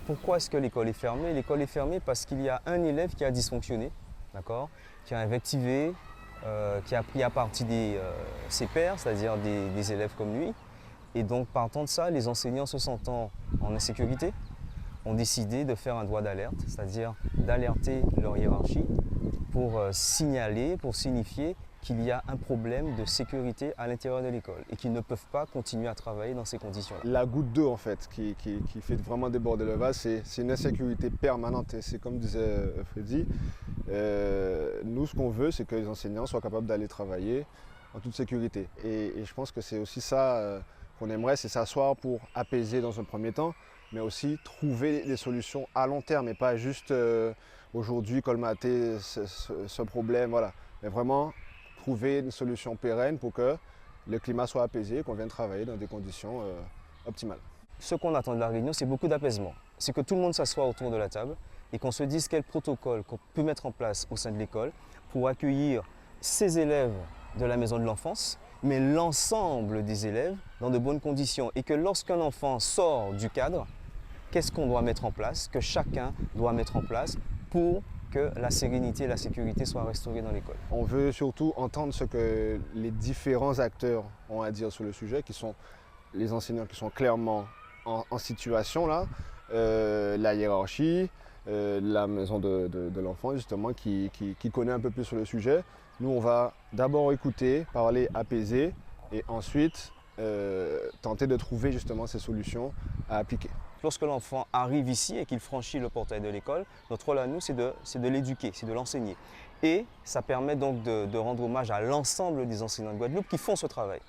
S7: Pourquoi est-ce que l'école est fermée? L'école est fermée parce qu'il y a un élève qui a dysfonctionné, d'accord, qui a invectivé, qui a pris à partie ses pairs, c'est-à-dire des élèves comme lui. Et donc, partant de ça, les enseignants se sentant en insécurité ont décidé de faire un droit d'alerte, c'est-à-dire d'alerter leur hiérarchie pour signaler, pour signifier qu'il y a un problème de sécurité à l'intérieur de l'école et qu'ils ne peuvent pas continuer à travailler dans ces conditions-là.
S8: La goutte d'eau, en fait, qui fait vraiment déborder le vase, c'est une insécurité permanente. Et c'est comme disait Freddy, nous, ce qu'on veut, c'est que les enseignants soient capables d'aller travailler en toute sécurité. Et je pense que c'est aussi ça qu'on aimerait, c'est s'asseoir pour apaiser dans un premier temps, mais aussi trouver des solutions à long terme et pas juste aujourd'hui colmater ce problème, voilà. Mais vraiment trouver une solution pérenne pour que le climat soit apaisé et qu'on vienne travailler dans des conditions optimales.
S7: Ce qu'on attend de la réunion, c'est beaucoup d'apaisement. C'est que tout le monde s'assoie autour de la table et qu'on se dise quel protocole qu'on peut mettre en place au sein de l'école pour accueillir ces élèves de la maison de l'enfance, mais l'ensemble des élèves dans de bonnes conditions. Et que lorsqu'un enfant sort du cadre, qu'est-ce qu'on doit mettre en place, que chacun doit mettre en place pour que la sérénité et la sécurité soient restaurées dans l'école.
S8: On veut surtout entendre ce que les différents acteurs ont à dire sur le sujet, qui sont les enseignants qui sont clairement en situation là, la hiérarchie, la maison de l'enfant justement qui connaît un peu plus sur le sujet. Nous, on va d'abord écouter, parler, apaiser et ensuite tenter de trouver justement ces solutions à appliquer.
S7: Lorsque l'enfant arrive ici et qu'il franchit le portail de l'école, notre rôle à nous, c'est de l'éduquer, c'est de l'enseigner. Et ça permet donc de rendre hommage à l'ensemble des enseignants de Guadeloupe qui font ce travail.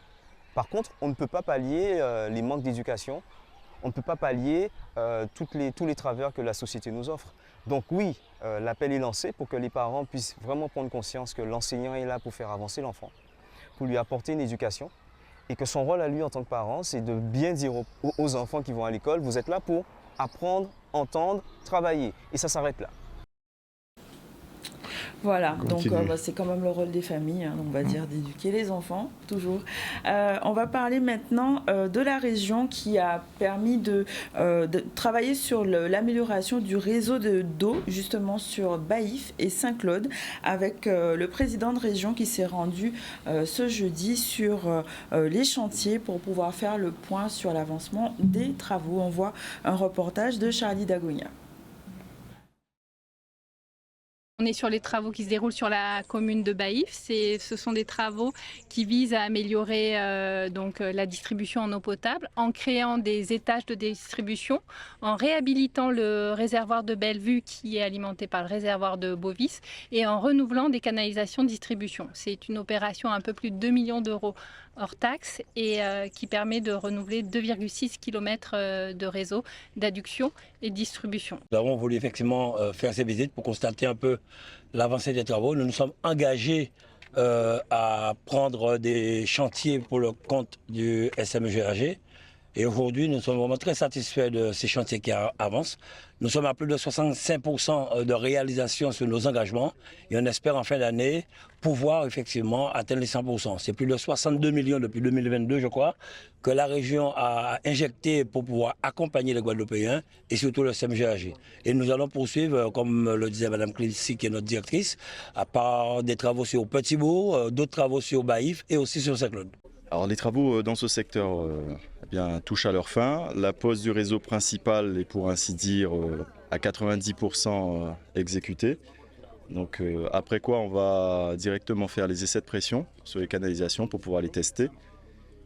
S7: Par contre, on ne peut pas pallier les manques d'éducation, on ne peut pas pallier tous les travers que la société nous offre. Donc oui, l'appel est lancé pour que les parents puissent vraiment prendre conscience que l'enseignant est là pour faire avancer l'enfant, pour lui apporter une éducation et que son rôle à lui en tant que parent, c'est de bien dire aux enfants qui vont à l'école, vous êtes là pour apprendre, entendre, travailler. Et ça s'arrête là.
S3: Voilà, donc c'est quand même le rôle des familles, hein, on va dire, d'éduquer les enfants, toujours. On va parler maintenant de la région qui a permis de travailler sur l'amélioration du réseau d'eau, justement sur Baïf et Saint-Claude, avec le président de région qui s'est rendu ce jeudi sur les chantiers pour pouvoir faire le point sur l'avancement des travaux. On voit un reportage de Charlie Dagonia.
S9: On est sur les travaux qui se déroulent sur la commune de Baïf. Ce sont des travaux qui visent à améliorer la distribution en eau potable en créant des étages de distribution, en réhabilitant le réservoir de Bellevue qui est alimenté par le réservoir de Bovis et en renouvelant des canalisations de distribution. C'est une opération à un peu plus de 2 millions d'euros hors taxe et qui permet de renouveler 2,6 km de réseau d'adduction et de distribution.
S10: Nous avons voulu effectivement faire ces visites pour constater un peu l'avancée des travaux. Nous nous sommes engagés à prendre des chantiers pour le compte du SMGAG. Et aujourd'hui, nous sommes vraiment très satisfaits de ces chantiers qui avancent. Nous sommes à plus de 65% de réalisation sur nos engagements et on espère en fin d'année pouvoir effectivement atteindre les 100%. C'est plus de 62 millions depuis 2022, je crois, que la région a injecté pour pouvoir accompagner les Guadeloupéens et surtout le SMGAG. Et nous allons poursuivre, comme le disait Mme Clissi, qui est notre directrice, à part des travaux sur Petit-Bourg, d'autres travaux sur Baïf et aussi sur Saint-Claude.
S11: Alors les travaux dans ce secteur touchent à leur fin. La pose du réseau principal est pour ainsi dire à 90% exécutée. Donc après quoi on va directement faire les essais de pression sur les canalisations pour pouvoir les tester.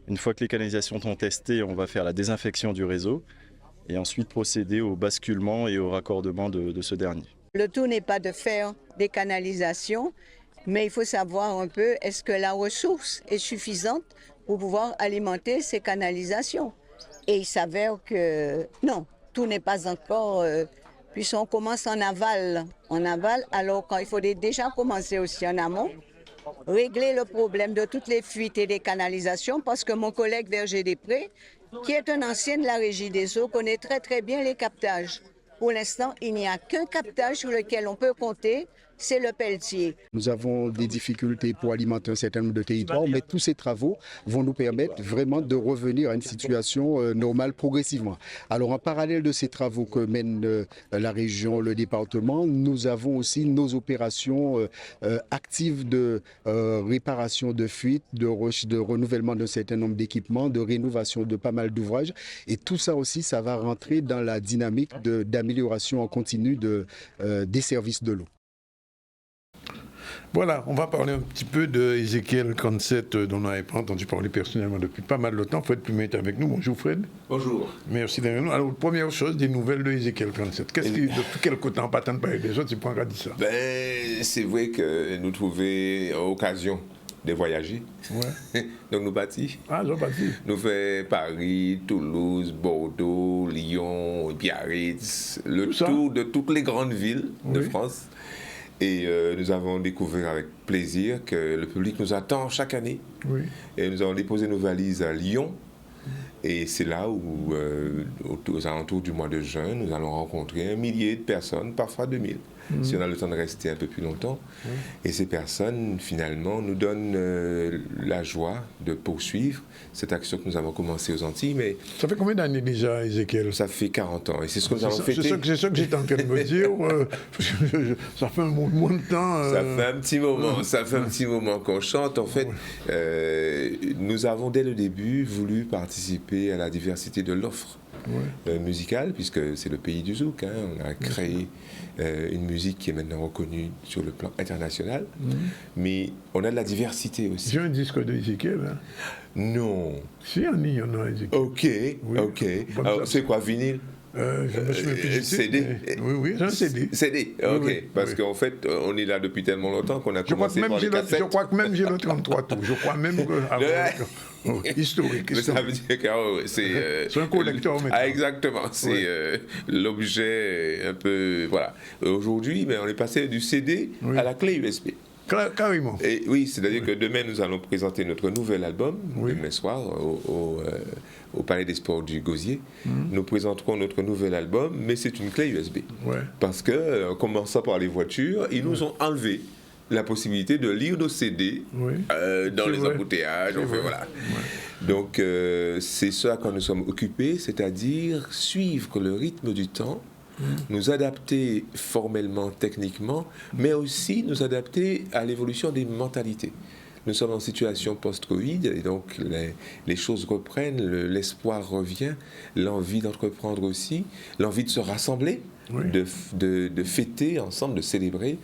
S11: Une fois que les canalisations sont testées, on va faire la désinfection du réseau et ensuite procéder au basculement et au raccordement de ce dernier.
S12: Le tout n'est pas de faire des canalisations, mais il faut savoir un peu est-ce que la ressource est suffisante pour pouvoir alimenter ces canalisations. Et il s'avère que non, tout n'est pas encore puis on commence en aval. Alors quand il faut déjà commencer aussi en amont, régler le problème de toutes les fuites et des canalisations, parce que mon collègue Verger-Després, qui est un ancien de la Régie des eaux, connaît très très bien les captages. Pour l'instant, il n'y a qu'un captage sur lequel on peut compter, c'est le Pelletier.
S13: Nous avons des difficultés pour alimenter un certain nombre de territoires, mais tous ces travaux vont nous permettre vraiment de revenir à une situation normale progressivement. Alors en parallèle de ces travaux que mène la région, le département, nous avons aussi nos opérations actives de réparation de fuites, de renouvellement d'un certain nombre d'équipements, de rénovation de pas mal d'ouvrages. Et tout ça aussi, ça va rentrer dans la dynamique d'amélioration en continu des services de l'eau.
S2: Voilà, on va parler un petit peu de Ézéchiel 37, dont on n'avait pas entendu parler personnellement depuis pas mal de temps. Fred Plumet est avec nous. Bonjour Fred.
S14: Bonjour.
S2: Merci d'être avec nous. Alors, première chose, des nouvelles de Ézéchiel 37. Depuis quel côté on patente parler des autres, c'est pour dit ça?
S14: C'est vrai que nous trouvons occasion de voyager. Ouais. Donc nous partis.
S2: Ah, nous partis.
S14: Nous faisons Paris, Toulouse, Bordeaux, Lyon, Biarritz, le tour de toutes les grandes villes de France. Et nous avons découvert avec plaisir que le public nous attend chaque année. Oui. Et nous avons déposé nos valises à Lyon. Et c'est là où, aux alentours du mois de juin, nous allons rencontrer 1 millier de personnes, parfois 2000, si on a le temps de rester un peu plus longtemps. Et ces personnes, finalement, nous donnent la joie de poursuivre cette action que nous avons commencée aux Antilles. Mais
S2: ça fait combien d'années déjà, Ézéchiel?
S14: Ça fait 40 ans. Et c'est ce que nous avons fêté.
S2: C'est ça que j'étais en train de me dire. Ça fait un moment de temps.
S14: Ça fait un petit moment. Ça fait un petit moment qu'on chante. En fait, nous avons, dès le début, voulu participer à la diversité de l'offre musicale, puisque c'est le pays du zouk. Hein. On a créé une musique qui est maintenant reconnue sur le plan international, mais on a de la diversité aussi.
S2: J'ai un disque de Ézéchiel. Hein.
S14: Non.
S2: Si, on a Ézéchiel.
S14: Ok, oui. Ok. Alors, c'est quoi, vinyle?
S2: Je me souviens plus
S14: CD.
S2: Oui, c'est un CD.
S14: CD, ok. Oui, parce qu'en fait, on est là depuis tellement longtemps qu'on a commencé par les cassettes.
S2: Je crois que même j'ai le 33 tours. Je crois même que... historique.
S14: Mais ça veut dire que
S2: c'est un collecteur maintenant.
S14: Ah, exactement. C'est l'objet un peu... Voilà. Aujourd'hui, on est passé du CD à la clé USB.
S2: Carrément.
S14: Et oui, c'est-à-dire que demain, nous allons présenter notre nouvel album, demain soir, au Palais des Sports du Gosier. Nous présenterons notre nouvel album, mais c'est une clé USB. Parce que, en commençant par les voitures, ils nous ont enlevé la possibilité de lire nos CD dans les embouteillages. Voilà. Donc, c'est ce à quoi nous sommes occupés, c'est-à-dire suivre le rythme du temps, nous adapter formellement, techniquement, mais aussi nous adapter à l'évolution des mentalités. Nous sommes en situation post-Covid et donc les choses reprennent, l'espoir revient, l'envie d'entreprendre aussi, l'envie de se rassembler, de fêter ensemble, de célébrer.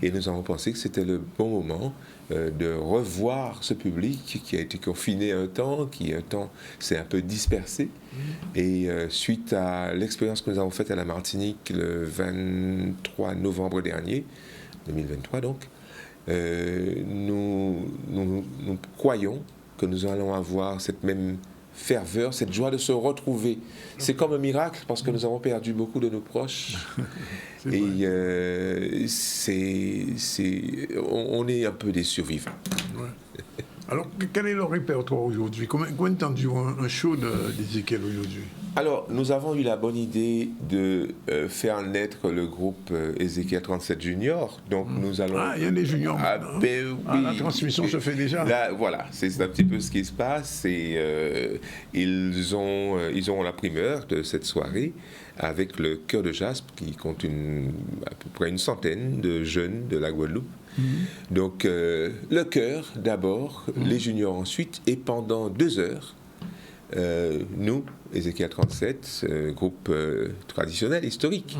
S14: Et nous avons pensé que c'était le bon moment de revoir ce public qui a été confiné un temps, qui un temps s'est un peu dispersé. Et suite à l'expérience que nous avons faite à la Martinique le 23 novembre dernier, 2023 donc, nous croyons que nous allons avoir cette même ferveur, cette joie de se retrouver. C'est comme un miracle parce que nous avons perdu beaucoup de nos proches. Et on est un peu des survivants.
S2: Alors, quel est le répertoire aujourd'hui? Combien de temps dure un show d'Ézéchiel aujourd'hui?
S14: Alors, nous avons eu la bonne idée de faire naître le groupe Ézéchiel 37 Junior. Donc, nous allons...
S2: Ah, il y a des juniors maintenant. La transmission se fait déjà.
S14: Là, voilà, c'est un petit peu ce qui se passe. Et, ils auront la primeur de cette soirée avec le Chœur de Jaspe qui compte à peu près une centaine de jeunes de la Guadeloupe. Donc, le chœur d'abord, les juniors ensuite, et pendant 2 heures, nous, Ézéchiel 37, groupe traditionnel, historique,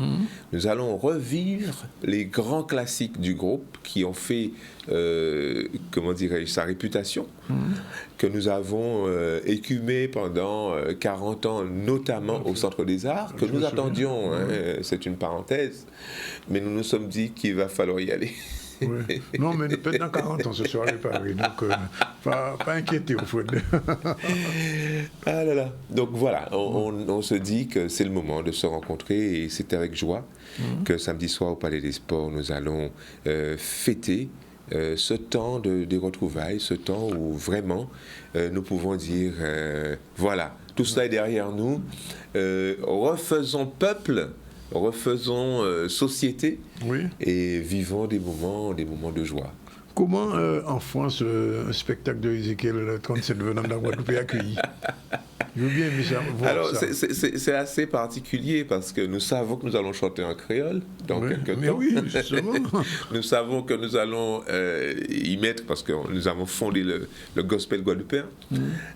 S14: nous allons revivre les grands classiques du groupe qui ont fait, comment dirais-je, sa réputation, que nous avons écumé pendant 40 ans, notamment au Centre des Arts, que nous attendions, c'est une parenthèse, mais nous nous sommes dit qu'il va falloir y aller.
S2: Oui. Non, mais peut-être dans 40 ans, ce sera réparé. Donc, pas inquiéter, au fond.
S14: Ah là là. Donc voilà, on se dit que c'est le moment de se rencontrer et c'est avec joie que samedi soir au Palais des Sports, nous allons fêter ce temps de retrouvailles, ce temps où vraiment nous pouvons dire, voilà, tout cela est derrière nous, refaisons peuple, refaisons société et vivons des moments de joie.
S2: Comment en France un spectacle de Ezekiel 37 venant de la Guadeloupe est accueilli? Je veux bien voir
S14: alors,
S2: ça.
S14: c'est assez particulier parce que nous savons que nous allons chanter en créole dans quelques temps.
S2: Oui, justement.
S14: Nous savons que nous allons y mettre, parce que nous avons fondé le gospel guadeloupéen,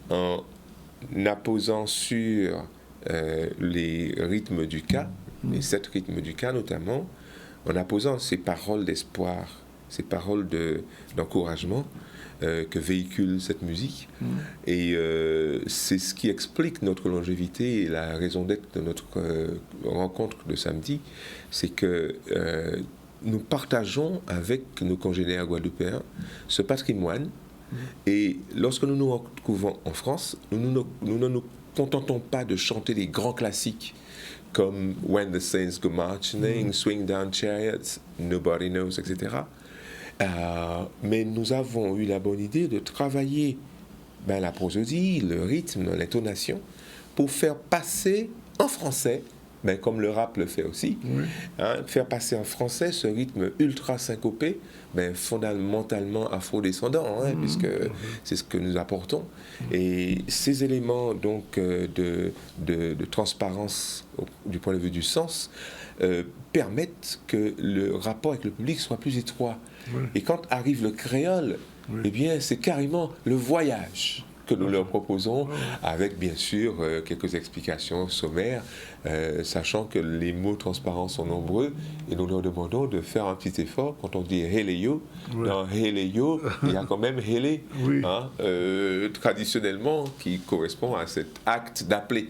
S14: en apposant sur les rythmes du cas, les 7 rythmes du cas notamment, en apposant ces paroles d'espoir, ces paroles d'encouragement que véhicule cette musique. Et c'est ce qui explique notre longévité et la raison d'être de notre rencontre de samedi, c'est que nous partageons avec nos congénères guadeloupéens ce patrimoine. Et lorsque nous nous retrouvons en France, nous ne nous contentons pas de chanter les grands classiques comme When the Saints Go Marching, Swing Down Chariots, Nobody Knows, etc. Mais nous avons eu la bonne idée de travailler la prosodie, le rythme, l'intonation, pour faire passer en français, comme le rap le fait aussi, faire passer en français ce rythme ultra syncopé, fondamentalement afro-descendant, puisque c'est ce que nous apportons. Et ces éléments donc de transparence du point de vue du sens permettent que le rapport avec le public soit plus étroit. Et quand arrive le créole, eh bien, c'est carrément le voyage que nous leur proposons, avec bien sûr quelques explications sommaires, sachant que les mots transparents sont nombreux, et nous leur demandons de faire un petit effort. Quand on dit Heleyo, dans Heleyo, il y a quand même Hele, traditionnellement, qui correspond à cet acte d'appeler.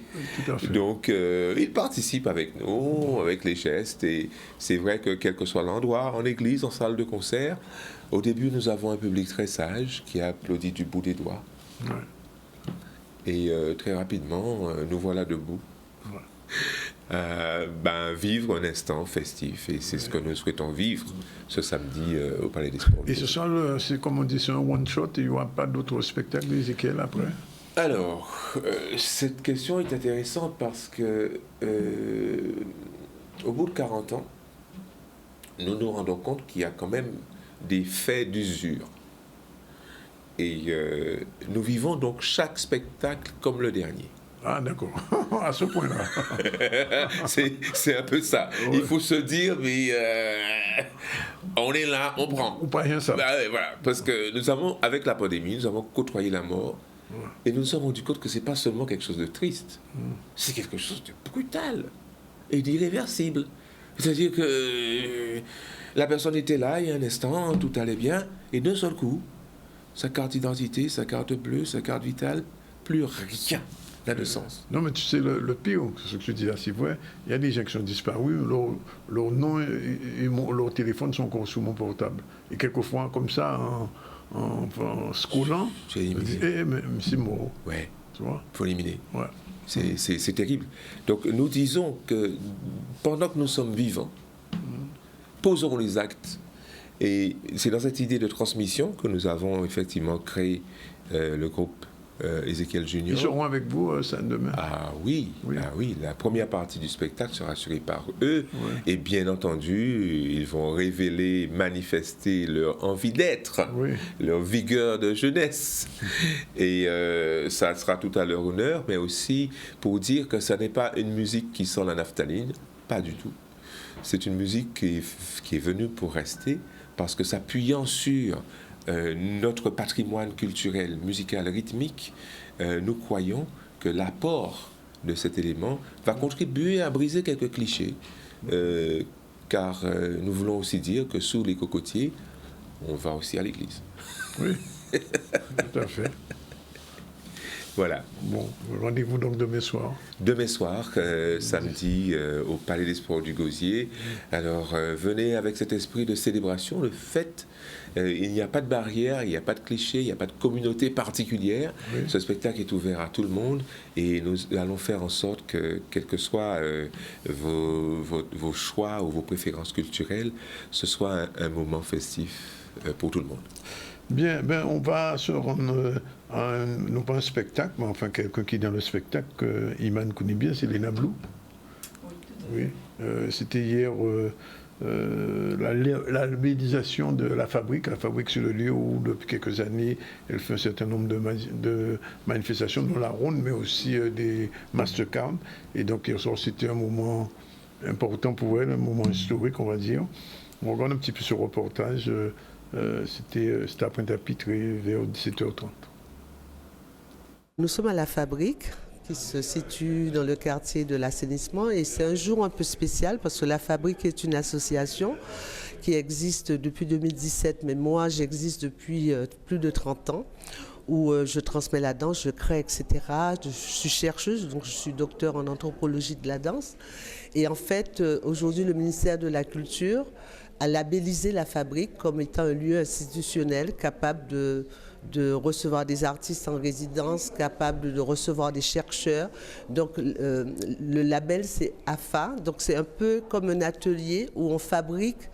S14: Donc, ils participent avec nous, avec les gestes, et c'est vrai que quel que soit l'endroit, en église, en salle de concert, au début, nous avons un public très sage qui applaudit du bout des doigts. Et très rapidement, nous voilà debout. Vivre un instant festif, et c'est ce que nous souhaitons vivre ce samedi au Palais des Sports.
S2: Et ce soir, c'est comme on dit, c'est un one-shot, et il n'y aura pas d'autres spectacles d'Ezekiel après?
S14: Alors, cette question est intéressante parce que au bout de 40 ans, nous nous rendons compte qu'il y a quand même des faits d'usure. Et nous vivons donc chaque spectacle comme le dernier.
S2: Ah, d'accord. À ce point-là.
S14: c'est un peu ça. Il faut se dire, mais on est là, on prend.
S2: Ou pas rien ça.
S14: Voilà, parce que nous avons, avec la pandémie, nous avons côtoyé la mort. Et nous nous sommes rendus compte que ce n'est pas seulement quelque chose de triste. C'est quelque chose de brutal et d'irréversible. C'est-à-dire que la personne était là, il y a un instant, tout allait bien, et d'un seul coup, sa carte d'identité, sa carte bleue, sa carte vitale, plus rien n'a de sens.
S2: Non, mais tu sais, le pire, ce que tu dis là, c'est vrai, il y a des gens qui sont disparus, leur nom et leur téléphone sont encore sur mon portable. Et quelquefois, comme ça, en scrollant,
S14: tu es éliminé.
S2: Mais c'est mort.
S14: Ouais.
S2: Tu vois?
S14: Il faut éliminer.
S2: Ouais.
S14: C'est terrible. Donc, nous disons que pendant que nous sommes vivants, posons les actes. Et c'est dans cette idée de transmission que nous avons effectivement créé le groupe Ezekiel Junior.
S2: Ils seront avec vous demain?
S14: Ah oui, la première partie du spectacle sera assurée par eux. Et bien entendu, ils vont révéler, manifester leur envie d'être, leur vigueur de jeunesse. Et ça sera tout à leur honneur, mais aussi pour dire que ce n'est pas une musique qui sent la naphtaline, pas du tout. C'est une musique qui est venue pour rester, parce que s'appuyant sur notre patrimoine culturel, musical, rythmique, nous croyons que l'apport de cet élément va contribuer à briser quelques clichés, car nous voulons aussi dire que sous les cocotiers, on va aussi à l'église.
S2: Oui, tout à fait.
S14: Voilà.
S2: Bon, rendez-vous donc demain soir.
S14: Demain soir, samedi, au Palais des Sports du Gosier. Alors, venez avec cet esprit de célébration, le fait. Il n'y a pas de barrière, il n'y a pas de cliché, il n'y a pas de communauté particulière. Oui. Ce spectacle est ouvert à tout le monde et nous allons faire en sorte que, quels que soient vos choix ou vos préférences culturelles, ce soit un moment festif pour tout le monde.
S2: Bien, on va se rendre non pas un spectacle, mais enfin quelqu'un qui est dans le spectacle, Iman connaît bien, c'est Léna Blou. Oui, c'était hier la labellisation de la fabrique sur le lieu où depuis quelques années elle fait un certain nombre de manifestations dans la Ronde, mais aussi des Mastercard. Et donc hier soir c'était un moment important pour elle, un moment historique on va dire. On regarde un petit peu ce reportage, c'était à Pointe-à-Pitre vers 17h30.
S1: Nous sommes à la fabrique qui se situe dans le quartier de l'assainissement et c'est un jour un peu spécial parce que la fabrique est une association qui existe depuis 2017, mais moi j'existe depuis plus de 30 ans où je transmets la danse, je crée, etc. Je suis chercheuse, donc je suis docteur en anthropologie de la danse. Et en fait, aujourd'hui, le ministère de la Culture a labellisé la fabrique comme étant un lieu institutionnel capable de recevoir des artistes en résidence, capable de recevoir des chercheurs. Donc le label c'est AFA, donc c'est un peu comme un atelier où on fabrique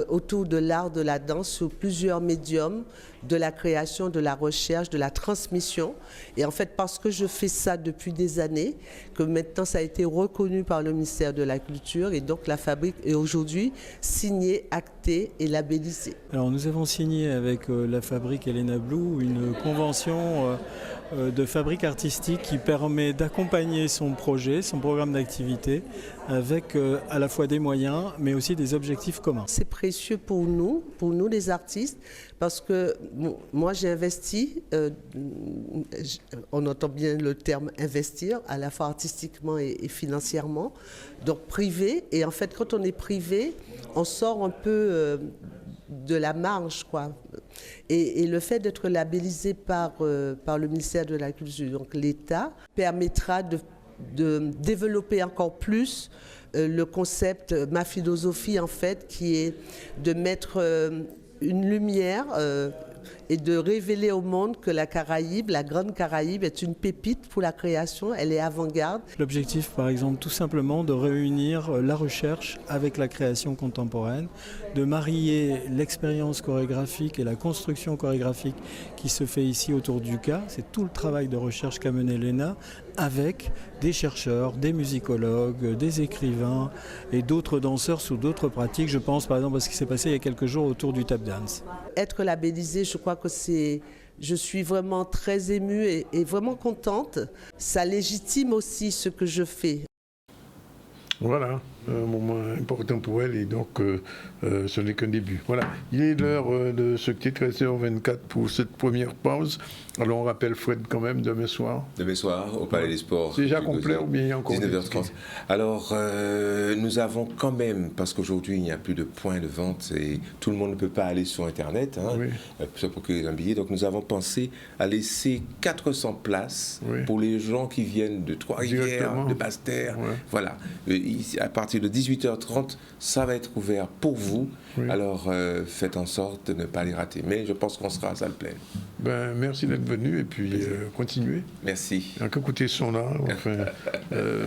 S1: autour de l'art de la danse sur plusieurs médiums, de la création, de la recherche, de la transmission. Et en fait, parce que je fais ça depuis des années, que maintenant ça a été reconnu par le ministère de la Culture et donc la fabrique est aujourd'hui signée, actée et labellisée.
S15: Alors nous avons signé avec la fabrique et Léna Blou une convention de fabrique artistique qui permet d'accompagner son projet, son programme d'activité avec à la fois des moyens mais aussi des objectifs communs.
S1: C'est précieux pour nous les artistes, parce que moi j'ai investi, on entend bien le terme investir, à la fois artistiquement et financièrement, donc privé, et en fait quand on est privé, on sort un peu de la marge, quoi. Et le fait d'être labellisé par le ministère de la Culture, donc l'État, permettra de développer encore plus le concept, ma philosophie en fait, qui est de mettre une lumière et de révéler au monde que la Caraïbe, la Grande Caraïbe, est une pépite pour la création, elle est avant-garde.
S15: L'objectif, par exemple, tout simplement de réunir la recherche avec la création contemporaine, de marier l'expérience chorégraphique et la construction chorégraphique qui se fait ici autour du cas, c'est tout le travail de recherche qu'a mené Léna, avec des chercheurs, des musicologues, des écrivains et d'autres danseurs sous d'autres pratiques. Je pense par exemple à ce qui s'est passé il y a quelques jours autour du tap dance.
S1: Être labellisé, je crois que je suis vraiment très émue et vraiment contente. Ça légitime aussi ce que je fais.
S2: Voilà, un moment important pour elle et donc ce n'est qu'un début. Voilà, il est l'heure de se quitter, 13h24 pour cette première pause. Alors on rappelle Fred quand même demain soir.
S14: Demain soir au Palais des Sports.
S2: C'est déjà complet ou bien il y a encore
S14: 19h30. Alors nous avons quand même, parce qu'aujourd'hui il n'y a plus de points de vente et tout le monde ne peut pas aller sur Internet pour se procurer un billet. Donc nous avons pensé à laisser 400 places pour les gens qui viennent de Trois-Rivières, de Basse-Terre. Voilà. À partir de 18h30, ça va être ouvert pour vous. Alors faites en sorte de ne pas les rater. Mais je pense qu'on sera à salle pleine.
S2: Merci d'être venu et puis continuez.
S14: Merci.
S2: Il n'y a qu'à écouter son là. Enfin,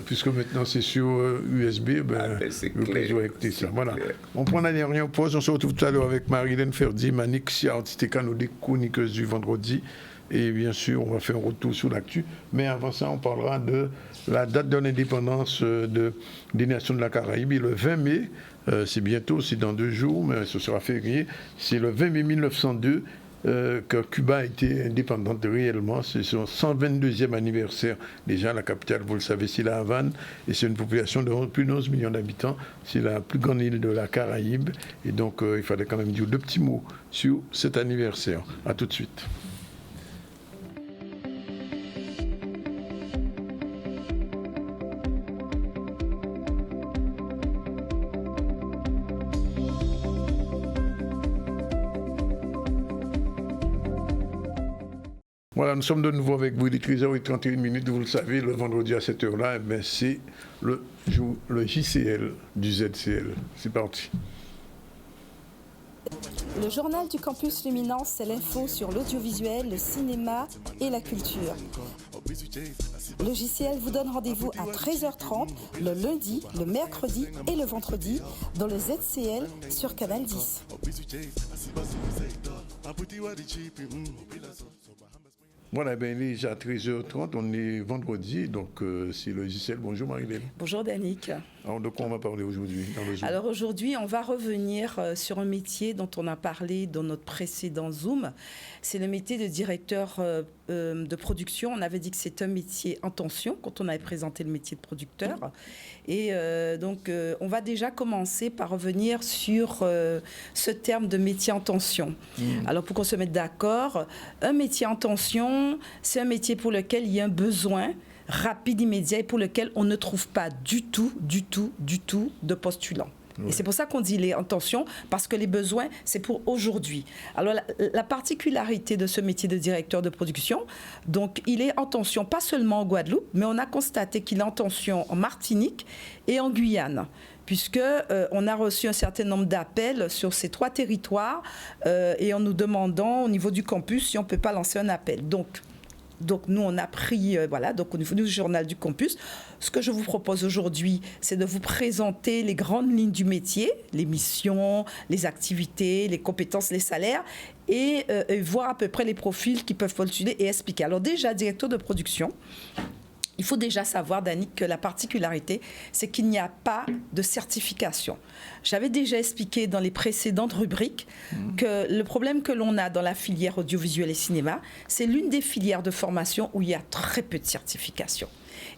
S2: puisque maintenant c'est sur USB,
S14: c'est clair.
S2: Écouter ça. Voilà. On prend la dernière pause. On se retrouve tout à l'heure avec Marilène Ferdi, Manix, artiste canodique, chroniqueuse du vendredi. Et bien sûr, on va faire un retour sur l'actu. Mais avant ça, on parlera de la date de l'indépendance des nations de la Caraïbe. Et le 20 mai, c'est bientôt, c'est dans 2 jours, mais ce sera férié. C'est le 20 mai 1902 que Cuba a été indépendante réellement. C'est son 122e anniversaire. Déjà, la capitale, vous le savez, c'est la Havane. Et c'est une population de plus de 11 millions d'habitants. C'est la plus grande île de la Caraïbe. Et donc, il fallait quand même dire 2 petits mots sur cet anniversaire. À tout de suite. Voilà, nous sommes de nouveau avec vous, il est 13h31, vous le savez, le vendredi à cette heure-là, c'est le JCL du ZCL. C'est parti.
S16: Le journal du campus Luminance, c'est l'info sur l'audiovisuel, le cinéma et la culture. Le JCL vous donne rendez-vous à 13h30 le lundi, le mercredi et le vendredi dans le ZCL sur Canal 10.
S2: Voilà, il est déjà 13h30, on est vendredi, donc c'est le JCL. Bonjour Marie-Hélène.
S3: Bonjour Danick.
S2: Alors de quoi on va parler aujourd'hui dans le Zoom?
S3: Alors aujourd'hui, on va revenir sur un métier dont on a parlé dans notre précédent Zoom. C'est le métier de directeur de production. On avait dit que c'est un métier en tension quand on avait présenté le métier de producteur. Et donc, on va déjà commencer par revenir sur ce terme de métier en tension. Alors, pour qu'on se mette d'accord, un métier en tension, c'est un métier pour lequel il y a un besoin rapide, immédiat, et pour lequel on ne trouve pas du tout de postulants. Et c'est pour ça qu'on dit il est en tension, parce que les besoins, c'est pour aujourd'hui. Alors, la particularité de ce métier de directeur de production, donc, il est en tension, pas seulement en Guadeloupe, mais on a constaté qu'il est en tension en Martinique et en Guyane, puisque on a reçu un certain nombre d'appels sur ces 3 territoires et en nous demandant, au niveau du campus, si on ne peut pas lancer un appel. Donc, nous, on a pris, donc au niveau du journal du campus, ce que je vous propose aujourd'hui, c'est de vous présenter les grandes lignes du métier, les missions, les activités, les compétences, les salaires, et voir à peu près les profils qui peuvent postuler et expliquer. Alors déjà, directeur de production, il faut déjà savoir, Danick, que la particularité, c'est qu'il n'y a pas de certification. J'avais déjà expliqué dans les précédentes rubriques que le problème que l'on a dans la filière audiovisuel et cinéma, c'est l'une des filières de formation où il y a très peu de certification.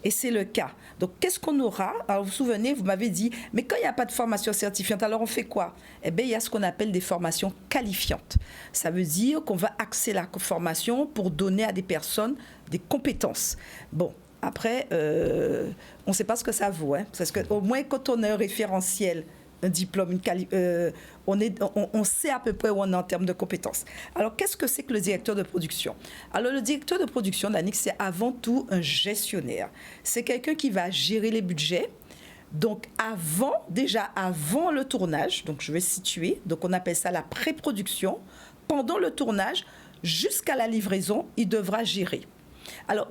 S3: Et c'est le cas. Donc, qu'est-ce qu'on aura? Alors, vous vous souvenez, vous m'avez dit, mais quand il n'y a pas de formation certifiante, alors on fait quoi? Eh bien, il y a ce qu'on appelle des formations qualifiantes. Ça veut dire qu'on va axer la formation pour donner à des personnes des compétences. Bon. Après, on ne sait pas ce que ça vaut, hein, parce qu'au moins, quand on a un référentiel, un diplôme, on sait à peu près où on est en termes de compétences. Alors, qu'est-ce que c'est que le directeur de production? Alors, le directeur de production, Danick, c'est avant tout un gestionnaire. C'est quelqu'un qui va gérer les budgets. Donc, déjà avant le tournage, donc je vais situer, donc on appelle ça la pré-production. Pendant le tournage, jusqu'à la livraison, il devra gérer. Alors,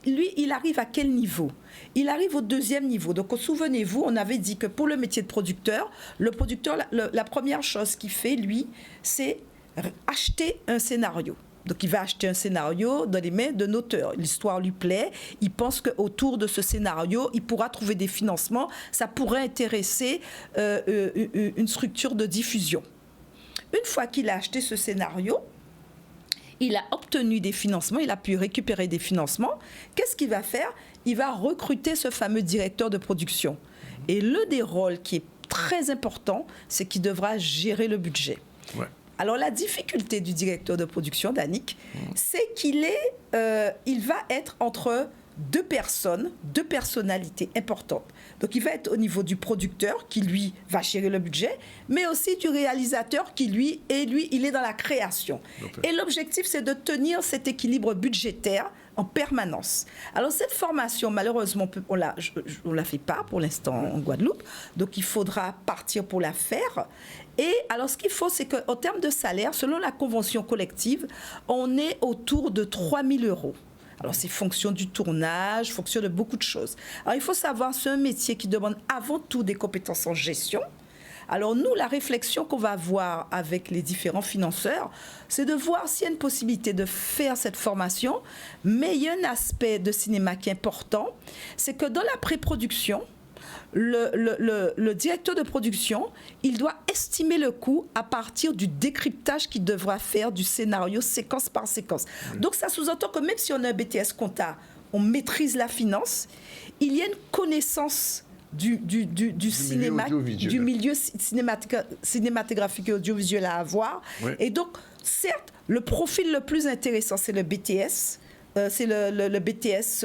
S3: lui, il arrive à quel niveau? Il arrive au 2e niveau. Donc, souvenez-vous, on avait dit que pour le métier de producteur, le producteur, la première chose qu'il fait, lui, c'est acheter un scénario. Donc, il va acheter un scénario dans les mains d'un auteur. L'histoire lui plaît. Il pense qu'autour de ce scénario, il pourra trouver des financements. Ça pourrait intéresser une structure de diffusion. Une fois qu'il a acheté ce scénario, il a obtenu des financements, il a pu récupérer des financements. Qu'est-ce qu'il va faire? Il va recruter ce fameux directeur de production. Et l'un des rôles qui est très important, c'est qu'il devra gérer le budget. Ouais. Alors, la difficulté du directeur de production, Danick, c'est qu'il va être entre 2 personnalités importantes. Donc, il va être au niveau du producteur qui, lui, va gérer le budget, mais aussi du réalisateur qui, lui, il est dans la création. Okay. Et l'objectif, c'est de tenir cet équilibre budgétaire en permanence. Alors, cette formation, malheureusement, on la fait pas pour l'instant en Guadeloupe, donc il faudra partir pour la faire. Et alors, ce qu'il faut, c'est qu'en termes de salaire, selon la convention collective, on est autour de 3 000 €. Alors, c'est fonction du tournage, fonction de beaucoup de choses. Alors, il faut savoir, c'est un métier qui demande avant tout des compétences en gestion. Alors, nous, la réflexion qu'on va avoir avec les différents financeurs, c'est de voir s'il y a une possibilité de faire cette formation. Mais il y a un aspect de cinéma qui est important, c'est que dans la pré-production, le directeur de production, il doit estimer le coût à partir du décryptage qu'il devra faire du scénario séquence par séquence. Donc, ça sous-entend que même si on a un BTS compta, on maîtrise la finance, il y a une connaissance du cinéma, du milieu cinématographique et audiovisuel à avoir. Oui. Et donc, certes, le profil le plus intéressant, c'est le BTS. C'est le BTS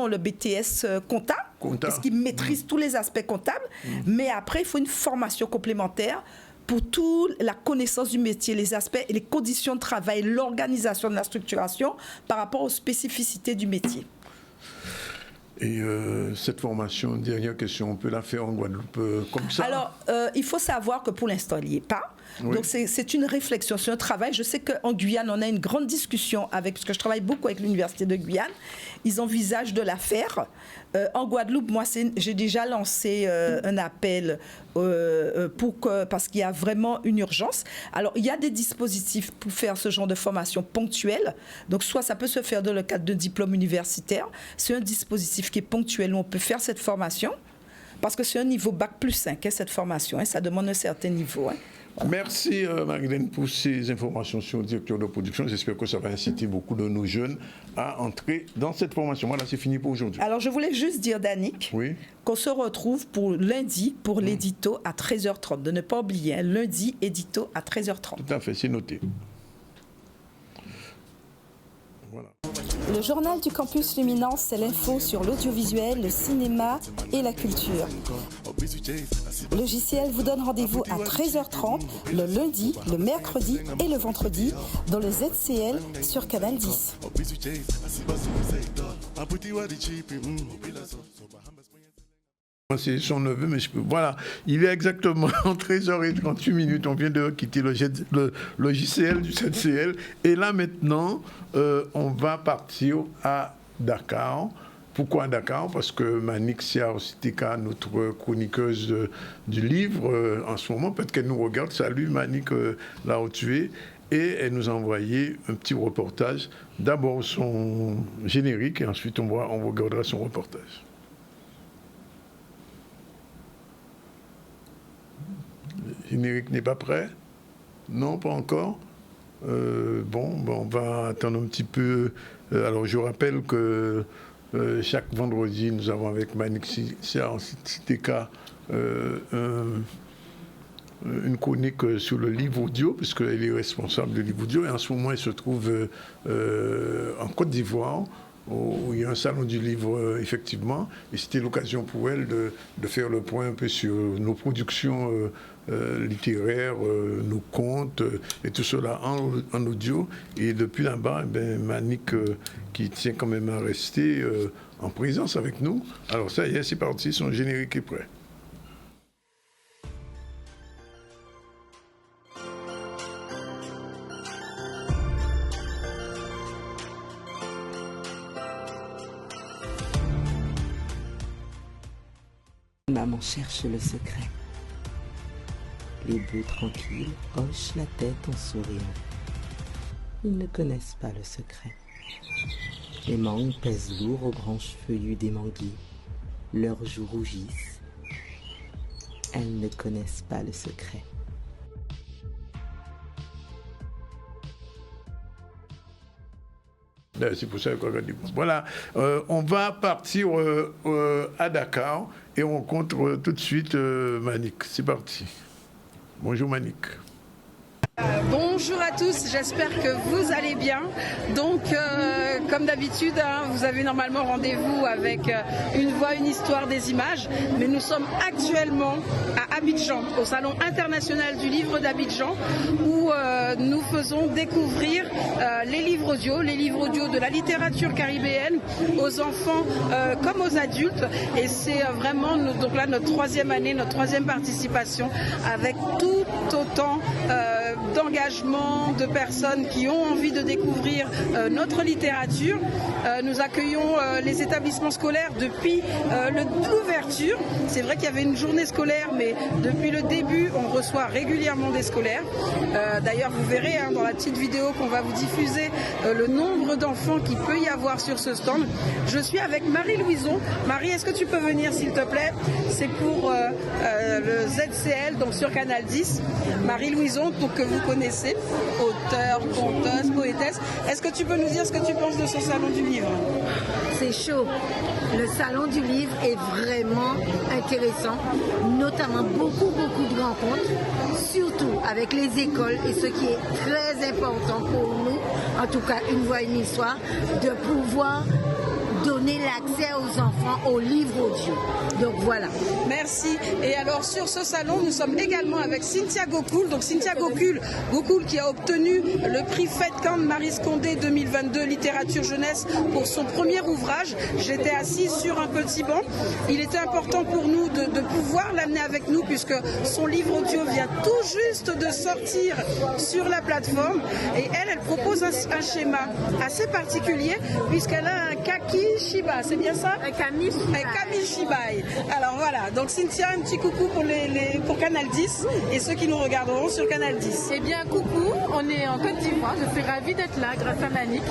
S3: le BTS compta, parce qu'il maîtrise tous les aspects comptables. Mais après, il faut une formation complémentaire
S16: pour toute la connaissance du métier, les aspects et les conditions de travail, l'organisation de la structuration par rapport aux spécificités du métier.
S2: Et cette formation, dernière question, on peut la faire en Guadeloupe comme ça?
S16: Alors, il faut savoir que pour l'instant, il n'y est pas. Oui. Donc, c'est une réflexion, c'est un travail. Je sais qu'en Guyane, on a une grande discussion parce que je travaille beaucoup avec l'Université de Guyane. Ils envisagent de la faire. En Guadeloupe, moi, j'ai déjà lancé un appel parce qu'il y a vraiment une urgence. Alors, il y a des dispositifs pour faire ce genre de formation ponctuelle. Donc, soit ça peut se faire dans le cadre d'un diplôme universitaire. C'est un dispositif qui est ponctuel où on peut faire cette formation. Parce que c'est un niveau Bac+5, cette formation. Ça demande un certain niveau.
S2: Merci Magdalene pour ces informations sur le directeur de production. J'espère que ça va inciter beaucoup de nos jeunes à entrer dans cette formation. Voilà, c'est fini pour aujourd'hui.
S16: Alors, je voulais juste dire, Danick, qu'on se retrouve pour lundi pour l'édito à 13h30. De ne pas oublier, lundi, édito à 13h30.
S2: Tout à fait, c'est noté.
S16: Voilà. Le journal du campus Luminance, c'est l'info sur l'audiovisuel, le cinéma et la culture. Logiciel vous donne rendez-vous à 13h30 le lundi, le mercredi et le vendredi dans le ZCL sur Canal 10.
S2: C'est son neveu, mais voilà, il est exactement 13h38. On vient de quitter le logiciel du ZCL. Et là, maintenant, on va partir à Dakar. Pourquoi à Dakar? Parce que Manik Siaositeka, notre chroniqueuse du livre, en ce moment, peut-être qu'elle nous regarde. Salut Manik, là où tu es. Et elle nous a envoyé un petit reportage. D'abord son générique et ensuite on regardera son reportage. Le générique n'est pas prêt? Non, pas encore. On va attendre un petit peu. Alors, je rappelle que chaque vendredi, nous avons avec Manik Siaositeka une chronique sur le livre audio, puisqu'elle est responsable du livre audio. Et en ce moment, elle se trouve en Côte d'Ivoire, où il y a un salon du livre, effectivement. Et c'était l'occasion pour elle de faire le point un peu sur nos productions littéraires, nos contes, et tout cela en audio. Et depuis là-bas, Manik, qui tient quand même à rester en présence avec nous. Alors ça y est, c'est parti, son générique est prêt.
S17: Maman cherche le secret. Les bœufs tranquilles hochent la tête en souriant. Ils ne connaissent pas le secret. Les mangues pèsent lourd aux branches feuillues des manguiers. Leurs joues rougissent. Elles ne connaissent pas le secret.
S2: C'est pour ça qu'on a dit. Voilà, on va partir à Dakar et on rencontre tout de suite Manik. C'est parti. Bonjour Manik.
S18: Bonjour à tous, j'espère que vous allez bien. Donc, comme d'habitude, vous avez normalement rendez-vous avec Une Voix, une Histoire, des images. Mais nous sommes actuellement à Abidjan, au Salon international du livre d'Abidjan, où nous faisons découvrir les livres audio de la littérature caribéenne aux enfants comme aux adultes. Et c'est vraiment donc là notre troisième année, notre troisième participation, avec tout autant d'engagement, de personnes qui ont envie de découvrir notre littérature. Nous accueillons les établissements scolaires depuis l'ouverture. C'est vrai qu'il y avait une journée scolaire, mais depuis le début, on reçoit régulièrement des scolaires. D'ailleurs, vous verrez dans la petite vidéo qu'on va vous diffuser le nombre d'enfants qu'il peut y avoir sur ce stand. Je suis avec Marie Louison. Marie, est-ce que tu peux venir, s'il te plaît? C'est pour le ZCL, donc sur Canal 10. Marie Louison, pour que vous connaissez, auteure, conteuse, poétesse. Est-ce que tu peux nous dire ce que tu penses de ce salon du livre?
S19: C'est chaud. Le salon du livre est vraiment intéressant, notamment beaucoup de rencontres, surtout avec les écoles, et ce qui est très important pour nous, en tout cas Une Voix, une Histoire, de pouvoir donner l'accès aux enfants aux livres audio. Donc voilà.
S18: Merci. Et alors sur ce salon, nous sommes également avec Cynthia Gokoul. Donc Cynthia Gokoul qui a obtenu le prix Fedcamp Marie Scondé 2022 littérature jeunesse pour son premier ouvrage. J'étais assise sur un petit banc. Il était important pour nous de pouvoir l'amener avec nous puisque son livre audio vient tout juste de sortir sur la plateforme. Et elle propose un schéma assez particulier puisqu'elle a un kaki shiba, c'est bien ça? Un kami shibai. Alors voilà, donc Cynthia, un petit coucou pour Canal 10 et ceux qui nous regarderont sur Canal 10.
S20: Eh bien coucou, on est en Côte d'Ivoire, je suis ravie d'être là grâce à Manik.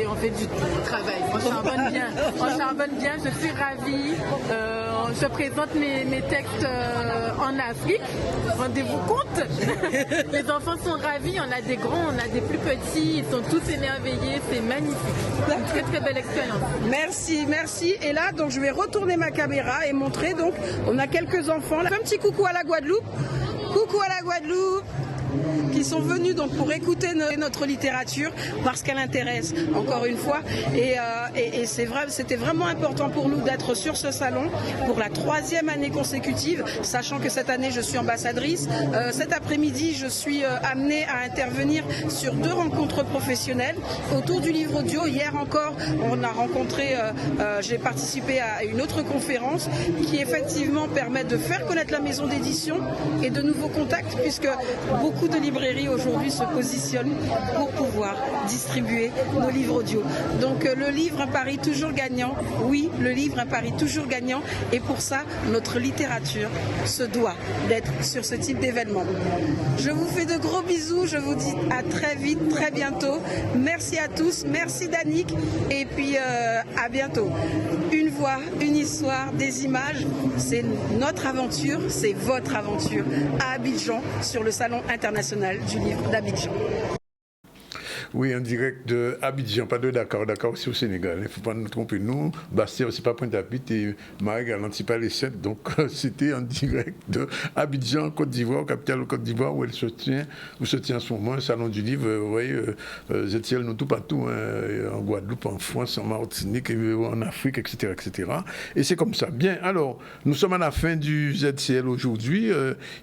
S20: on fait du travail, on charbonne bien, je suis ravie. Je présente mes textes en Afrique, rendez-vous compte. Les enfants sont ravis, on a des grands, on a des plus petits, ils sont tous émerveillés, c'est magnifique. Une très très belle expérience.
S18: Merci. Et là, donc je vais retourner ma caméra et montrer, donc on a quelques enfants. Un petit coucou à la Guadeloupe. Coucou à la Guadeloupe qui sont venus donc pour écouter notre littérature parce qu'elle intéresse encore une fois et c'était vraiment important pour nous d'être sur ce salon pour la 3e année consécutive, sachant que cette année je suis ambassadrice. Cet après-midi je suis amenée à intervenir sur 2 rencontres professionnelles autour du livre audio. Hier encore on a rencontré, j'ai participé à une autre conférence qui effectivement permet de faire connaître la maison d'édition et de nouveaux contacts puisque beaucoup de librairies aujourd'hui se positionnent pour pouvoir distribuer nos livres audio. Donc le livre un pari toujours gagnant, oui, le livre un pari toujours gagnant et pour ça notre littérature se doit d'être sur ce type d'événement. Je vous fais de gros bisous, je vous dis à très vite, très bientôt. Merci à tous, merci Danick et puis à bientôt. Une voix, une histoire, des images, c'est notre aventure, c'est votre aventure à Abidjan sur le salon international du livre d'Abidjan.
S2: Oui, en direct de Abidjan, pas de Dakar. Dakar aussi au Sénégal. Il ne faut pas nous tromper. Nous, Bastia aussi pas Pointe-à-Pitre et Marie-Galante, pas les 7. Donc, c'était en direct de Abidjan, Côte d'Ivoire, capitale de Côte d'Ivoire, où se tient en ce moment un salon du livre. Vous voyez, ZCL, nous tout partout, hein, en Guadeloupe, en France, en Martinique, en Afrique, etc. etc. Et c'est comme ça. Bien, alors, nous sommes à la fin du ZCL aujourd'hui.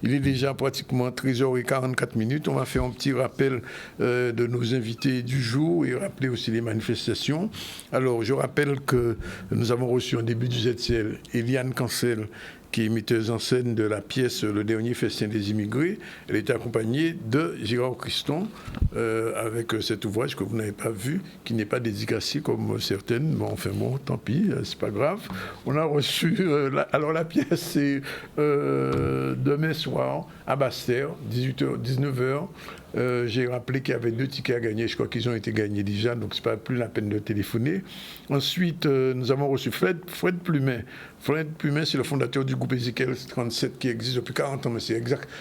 S2: Il est déjà pratiquement 13h44. On va faire un petit rappel de nos invités du jour et rappeler aussi les manifestations. Alors, je rappelle que nous avons reçu en début du ZCL Eliane Cancel, qui est metteuse en scène de la pièce Le Dernier Festin des Immigrés. Elle était accompagnée de Gérard Christon avec cet ouvrage que vous n'avez pas vu, qui n'est pas dédicacé comme certaines. Bon, enfin bon, tant pis, c'est pas grave. On a reçu... alors la pièce, c'est demain soir à Basse-Terre, 19h. J'ai rappelé qu'il y avait 2 tickets à gagner. Je crois qu'ils ont été gagnés déjà, donc c'est pas plus la peine de téléphoner. Ensuite, nous avons reçu Fred Plumet. Fred Plumet, c'est le fondateur du groupe Ezekiel 37 qui existe depuis 40 ans, mais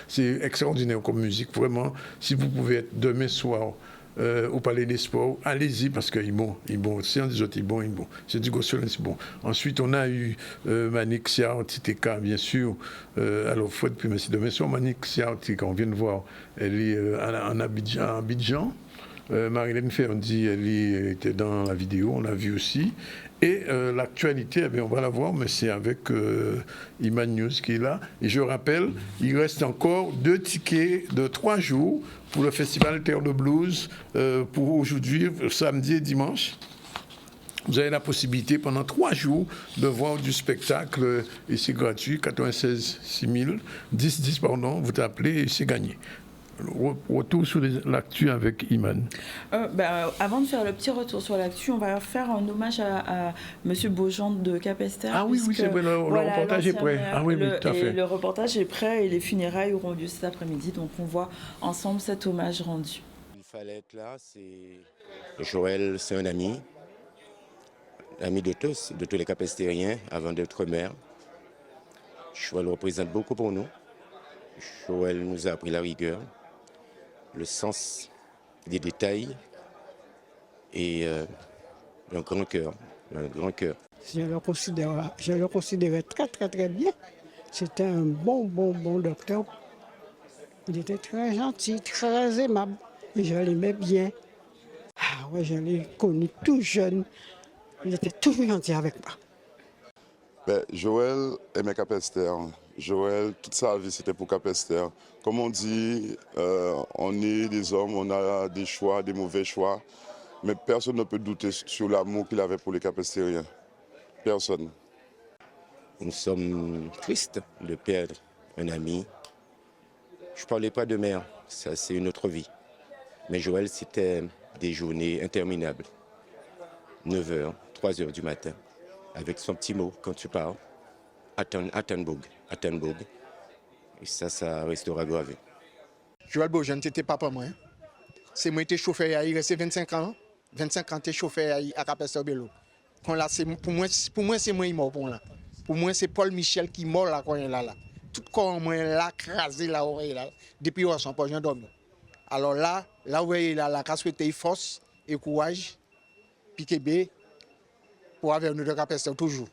S2: c'est extraordinaire comme musique. Vraiment, si vous pouvez être demain soir au Palais des Sports, allez-y parce qu'il est bon. Si on dit autres, il est bon. C'est du gospel, c'est bon. Ensuite, on a eu Manik Siar, TTK, bien sûr. Alors, Fred Plumet, c'est demain soir. Manik Siar, TTK, on vient de voir, elle est en Abidjan. Marilyn Ferdi, elle était dans la vidéo, on l'a vu aussi. Et l'actualité, on va la voir, mais c'est avec Iman News qui est là. Et je rappelle, il reste encore 2 tickets de 3 jours pour le festival Terre de Blues pour aujourd'hui, samedi et dimanche. Vous avez la possibilité pendant 3 jours de voir du spectacle et c'est gratuit, 96 6000, 10 pardon, vous t'appelez et c'est gagné. Retour sur l'actu avec Iman.
S3: Avant de faire le petit retour sur l'actu, on va faire un hommage à M. Beaujean de Capesterre.
S2: Ah oui, c'est vrai, le reportage est prêt. Ah oui, tout à fait.
S3: Le reportage est prêt et les funérailles auront lieu cet après-midi. Donc on voit ensemble cet hommage rendu.
S21: Il fallait être là. Joël, c'est un ami de tous les Capestériens avant d'être maire. Joël représente beaucoup pour nous. Joël nous a appris la rigueur, le sens des détails et un grand cœur.
S22: Je le considérais très très très bien. C'était un bon docteur. Il était très gentil, très aimable. Et je l'aimais bien. Ah ouais, je l'ai connu tout jeune. Il était toujours gentil avec moi.
S4: Ben, Joël aimait Capesterre. Joël, toute sa vie, c'était pour Capesterre. Comme on dit, on est des hommes, on a des choix, des mauvais choix. Mais personne ne peut douter sur l'amour qu'il avait pour les Capestériens. Personne.
S21: Nous sommes tristes de perdre un ami. Je ne parlais pas de mère, ça c'est une autre vie. Mais Joël, c'était des journées interminables. 9h, 3h du matin, avec son petit mot quand tu parles. Attenbourg. Et ça restera gravé.
S5: Joël Beaujeune, c'était papa moi. C'est moi qui étais chauffeur, il restait 25 ans. 25 ans, j'étais chauffeur à Capesterre Bello. Pour moi, c'est moi qui mort pour là. Pour moi, c'est Paul Michel qui mort là quand il est là. Tout corps moi là, crasé là, là. Depuis on s'en pas dormi. Alors là où il est là, la souhaité force et courage, piqué B, pour avoir nous de Capesterre toujours.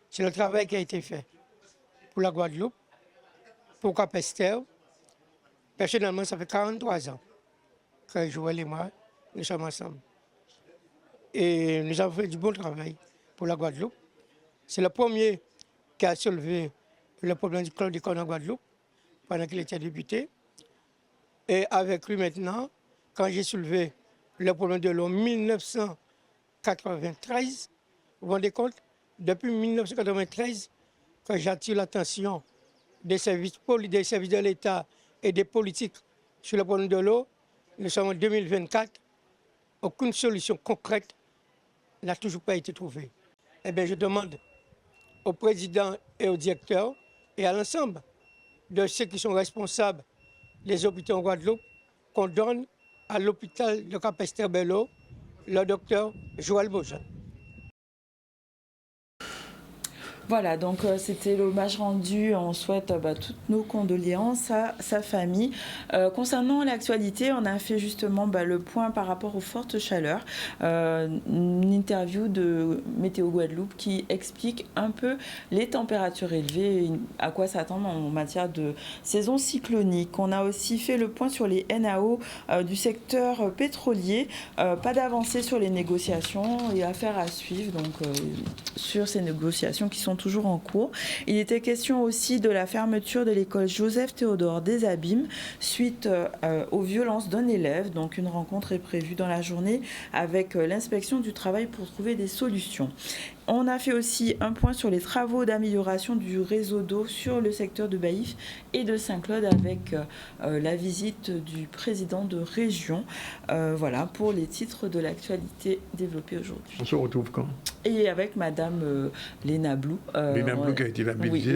S22: C'est le travail qui a été fait pour la Guadeloupe, pour Capesterre. Personnellement, ça fait 43 ans que Joël et moi, nous sommes ensemble. Et nous avons fait du bon travail pour la Guadeloupe. C'est le premier qui a soulevé le problème du chlordécone en Guadeloupe pendant qu'il était député. Et avec lui maintenant, quand j'ai soulevé le problème de l'eau en 1993, vous vous rendez compte, depuis 1993, que j'attire l'attention des services de l'État et des politiques sur le problème de l'eau, nous sommes en 2024, aucune solution concrète n'a toujours pas été trouvée. Eh bien, je demande au président et au directeur et à l'ensemble de ceux qui sont responsables des hôpitaux en Guadeloupe qu'on donne à l'hôpital de Capesterre Bello le docteur Joël Beaujeune.
S3: Voilà, donc c'était l'hommage rendu. On souhaite toutes nos condoléances à sa famille. Concernant l'actualité, on a fait justement le point par rapport aux fortes chaleurs. Une interview de Météo Guadeloupe qui explique un peu les températures élevées et à quoi s'attendre en matière de saison cyclonique. On a aussi fait le point sur les NAO du secteur pétrolier. Pas d'avancée sur les négociations et affaires à suivre donc, sur ces négociations qui sont toujours en cours. Il était question aussi de la fermeture de l'école Joseph-Théodore des Abîmes suite aux violences d'un élève. Donc une rencontre est prévue dans la journée avec l'inspection du travail pour trouver des solutions. On a fait aussi un point sur les travaux d'amélioration du réseau d'eau sur le secteur de Baïf et de Saint-Claude avec la visite du président de région. Voilà pour les titres de l'actualité développés aujourd'hui.
S2: On se retrouve quand?
S3: Et avec Madame Léna Blou.
S2: Léna Blou qui a été labellisée,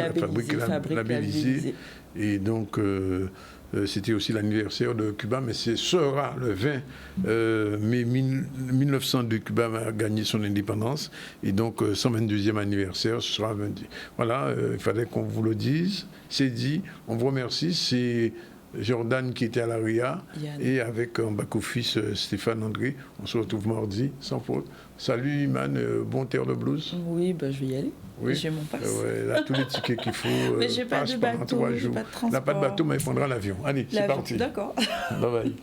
S2: labellisée. Et donc, c'était aussi l'anniversaire de Cuba, mais ce sera le 20 mai 1902, Cuba a gagné son indépendance. Et donc, 122e anniversaire, ce sera 20. Voilà, il fallait qu'on vous le dise. C'est dit, on vous remercie. C'est Jordan qui était à la RIA et avec un back-office Stéphane André. On se retrouve mardi, sans faute. Salut Iman, bon terre de blues.
S3: Oui, je vais y aller. Oui. J'ai mon passe.
S2: Là, tous les tickets qu'il faut.
S3: Mais j'ai pas de bateau, j'ai pas de transport.
S2: On n'a pas de bateau, mais il prendra l'avion. Allez, c'est parti.
S3: D'accord.
S2: Bye bye.